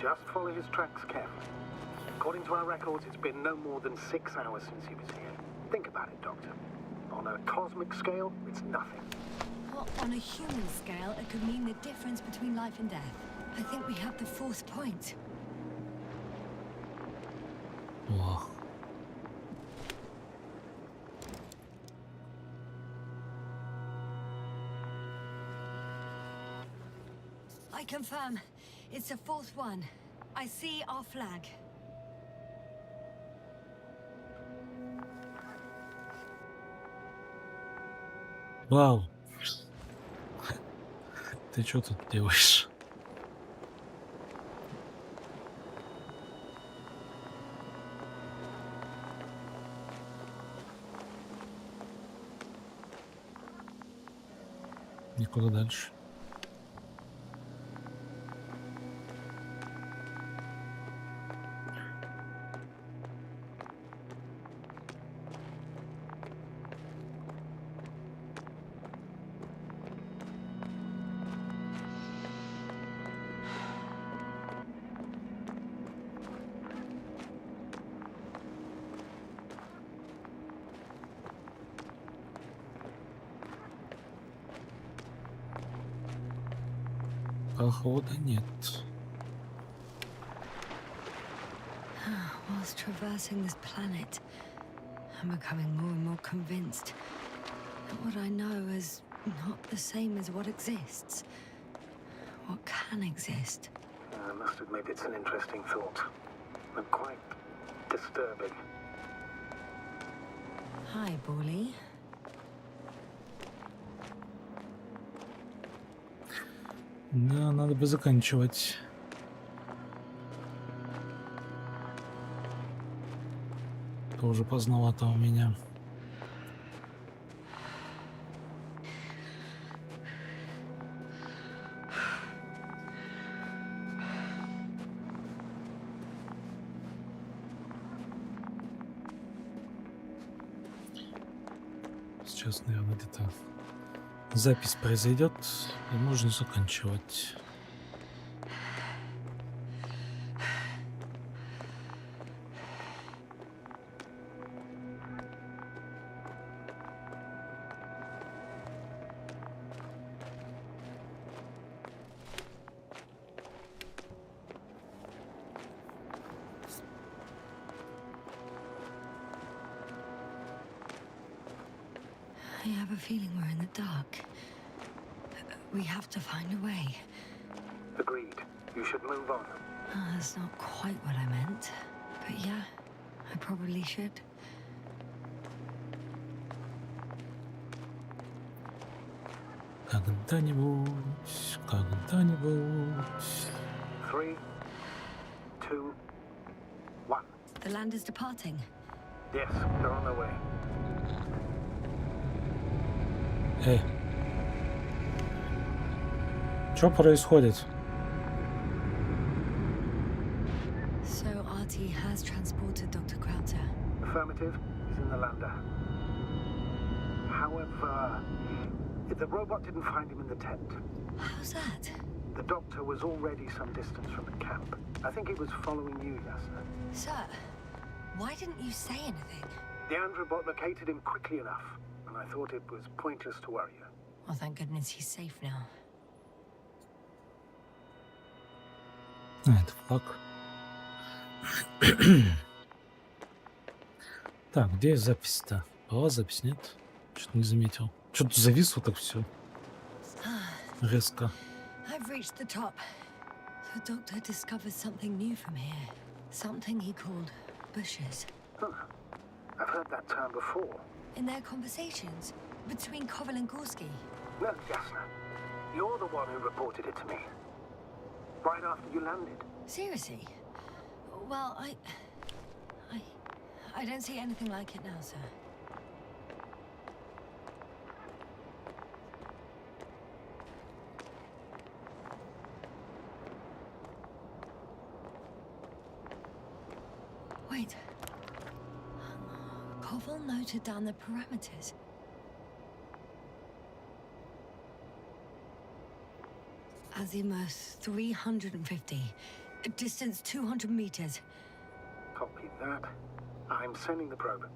Just follow his tracks carefully. According to our records, it's been no more than 6 hours since he was here. Think about it, Doctor. On a cosmic scale, it's nothing. Well, on a human scale, it could mean the difference between life and death. I think we have the fourth point. О. I confirm. It's the fourth one. I see our flag. Вау. Ты что тут делаешь? Никуда дальше. Прохода нет. Whilst traversing this planet, I'm becoming more and more convinced that what I know is not the same as what exists. What can exist. I must admit it's an interesting thought. And quite disturbing. Hi, Bully. Да, надо бы заканчивать. Тоже поздновато у меня. Сейчас, наверное, где-то запись произойдет, и можно заканчивать. I have a feeling we're in the dark. We have to find a way. Agreed. You should move on. Oh, that's not quite what I meant. But yeah, I probably should. Когда-нибудь, когда-нибудь. 3, 2, 1. The land is departing. Yes, they're on their way. Эй. Что происходит? So RT has transported Dr. Krauter. Affirmative. He's in the lander. However, the robot didn't find him in the tent. How's that? The doctor was already some distance from the camp. I think he was following you, Yasna. Sir, why didn't you say anything? The androbot located him quickly enough, and I thought it was pointless to worry you. Well, thank goodness he's safe now. Это флаг. Так, где запись-то? Была запись, нет? Что-то не заметил. Что-то зависло так все. Резко. I've reached the top. The doctor discovered something new from here. Something he called bushes. Huh. I've heard that term before. In their conversations between Koval and Gorski. No, Yasna. You're the one who reported it to me. Right after you landed. Seriously? Well, I don't see anything like it now, sir. Wait. Koval noted down the parameters. Azimuth 350. Distance 200 meters. Copy that. I'm sending the probe.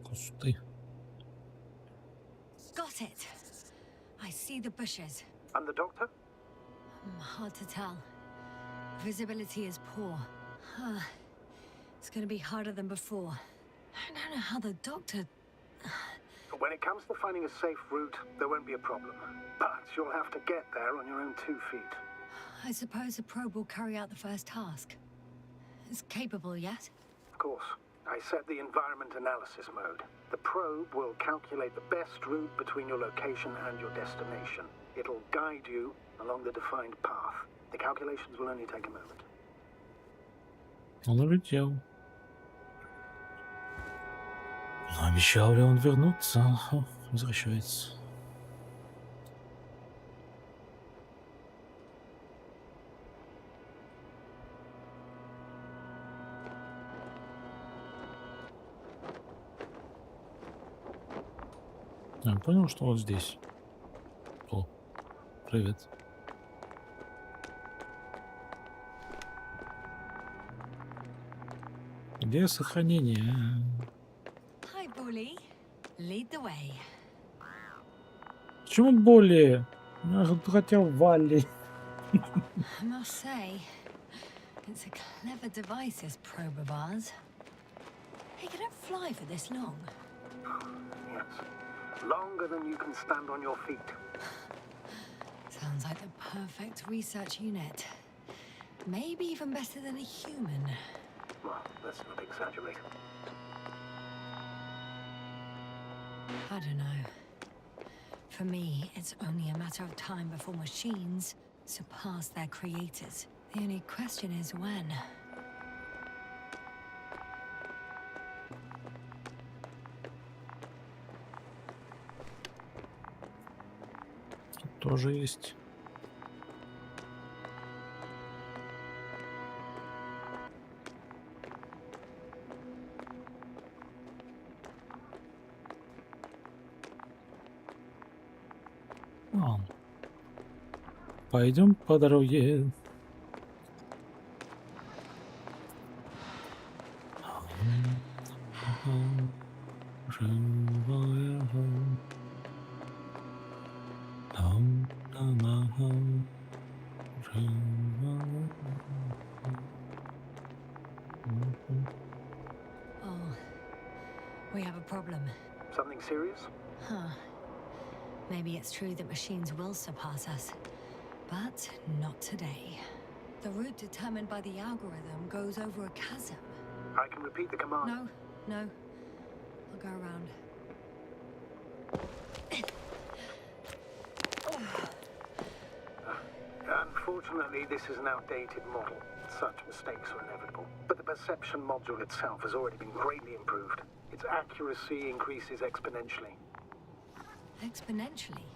Кусты. Got it. I see the bushes. And the doctor? Hard to tell. Visibility is poor. It's gonna be harder than before. I don't know how the doctor... When it comes to finding a safe route, there won't be a problem. But you'll have to get there on your own 2 feet. I suppose the probe will carry out the first task. It's capable yet? Of course. I set the environment analysis mode. The probe will calculate the best route between your location and your destination. It'll guide you along the defined path. The calculations will only take a moment. Он улетел. Но обещал ли он вернуться? О, возвращается. Я понял, что вот здесь. О, привет. Где сохранение? Hi, bully. Lead the way. Почему более? Я же хотел Валли. I must say, it's a clever device, this probe of ours. Hey, can it fly for this long? Yes. Longer than you can stand on your feet. Sounds like the perfect research unit. Maybe even better than a human. Well, let's not exaggerate. I don't know. For me, it's only a matter of time before machines surpass their creators. The only question is when. Тоже есть. Пойдем по дороге. Oh, we have a problem. Something serious? Huh. Maybe it's true that machines will surpass us. But not today. The route determined by the algorithm goes over a chasm. I can repeat the command. No. I'll go around. Unfortunately, this is an outdated model. Such mistakes are inevitable. But the perception module itself has already been greatly improved. Its accuracy increases exponentially. Exponentially?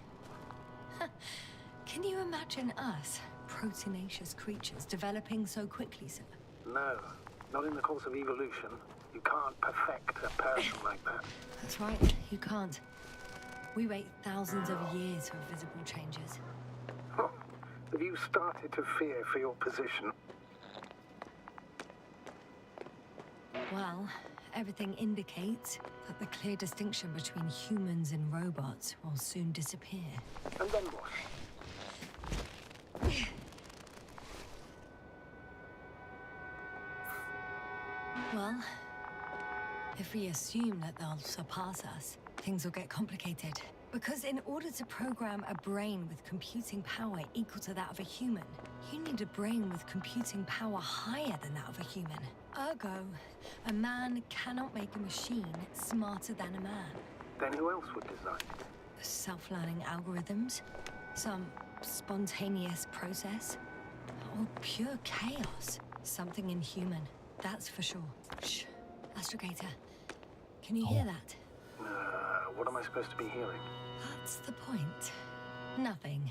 Can you imagine us, proteinaceous creatures, developing so quickly, sir? No, not in the course of evolution. You can't perfect a person like that. That's right, you can't. We wait thousands of years for visible changes. Oh, have you started to fear for your position? Well, everything indicates that the clear distinction between humans and robots will soon disappear. And then what? Well, if we assume that they'll surpass us, things will get complicated. Because in order to program a brain with computing power equal to that of a human, you need a brain with computing power higher than that of a human. Ergo, a man cannot make a machine smarter than a man. Then who else would design? Self-learning algorithms? Some spontaneous process? Or pure chaos? Something inhuman, that's for sure. Shh, Astrogator, can you hear that? What am I supposed to be hearing? That's the point. Nothing.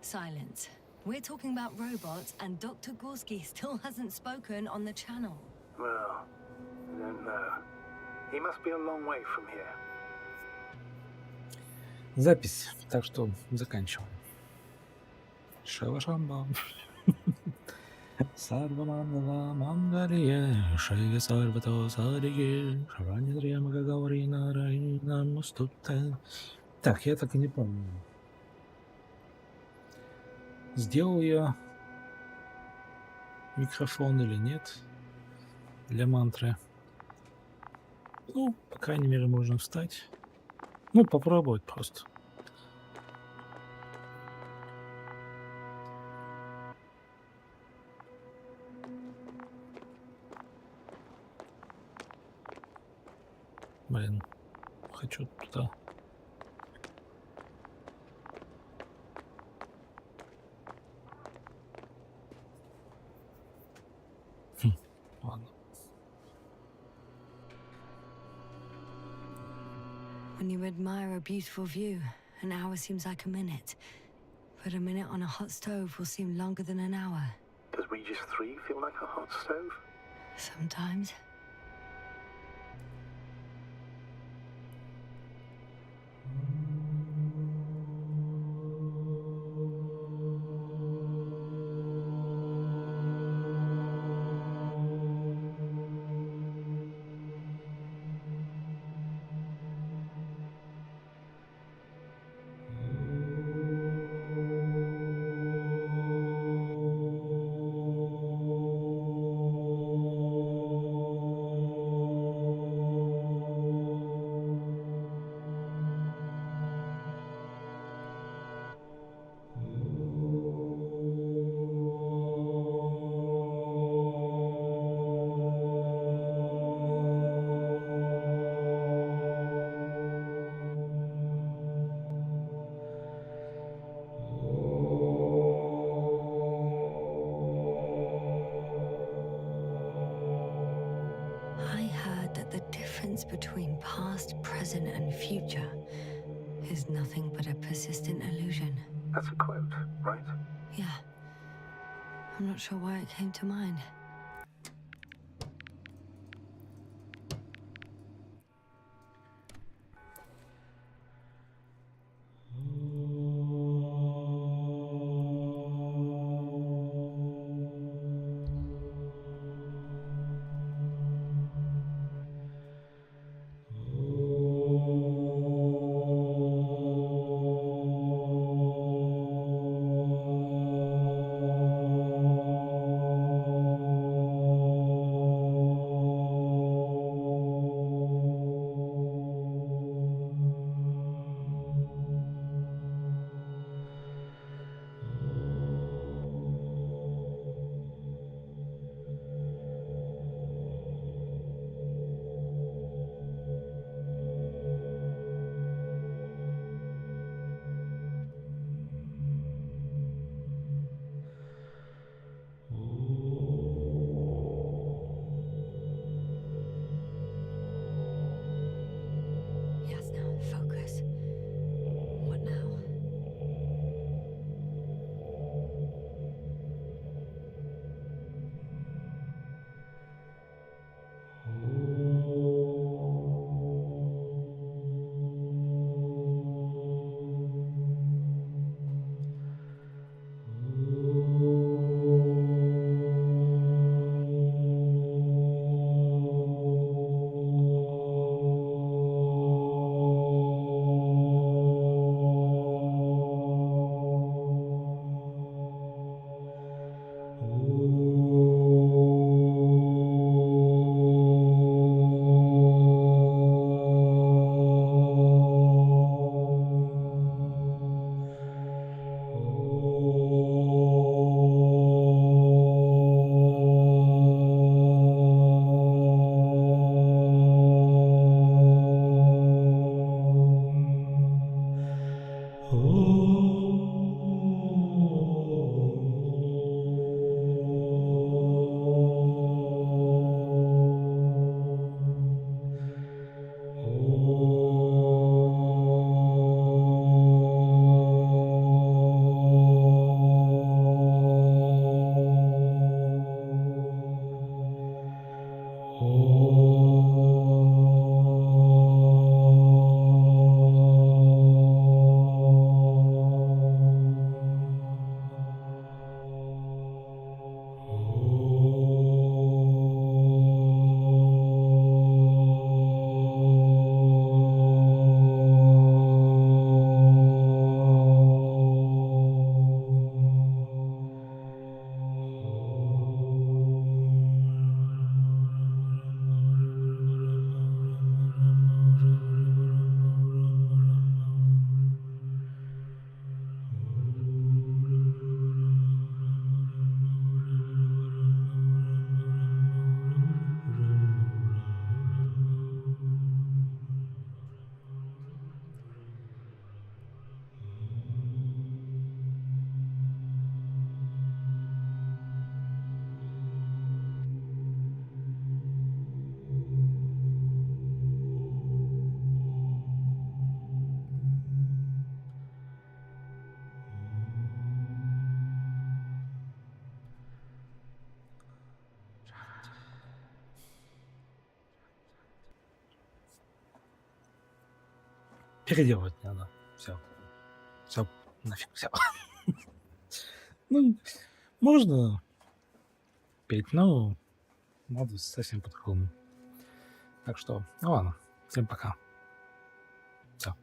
Silence. We're talking about robots, and Dr. Gorski still hasn't spoken on the channel. Well, I don't know. He must be a long way from here. Запись. Так что заканчиваем. Шевашамба. Сарвамандала мангария, шея сарвато сарие, шаранья магаговорина райна мустута. Так, я так и не помню. Сделал я микрофон или нет для мантры. Ну, по крайней мере, можно встать. Ну, попробовать просто. Блин, хочу туда. Ладно. When you admire a beautiful view, an hour seems like a minute. But a minute on a hot stove will seem longer than an hour. Does Regis 3 feel like a hot stove? Sometimes. distance between past, present, and future is nothing but a persistent illusion. That's a quote, right? Yeah. I'm not sure why it came to mind. Yes, now focus. What now? Переделывать не надо. Все. Все. Нафиг. Все. Ну, можно петь, но надо совсем по-другому. Так что, ну ладно. Всем пока. Все.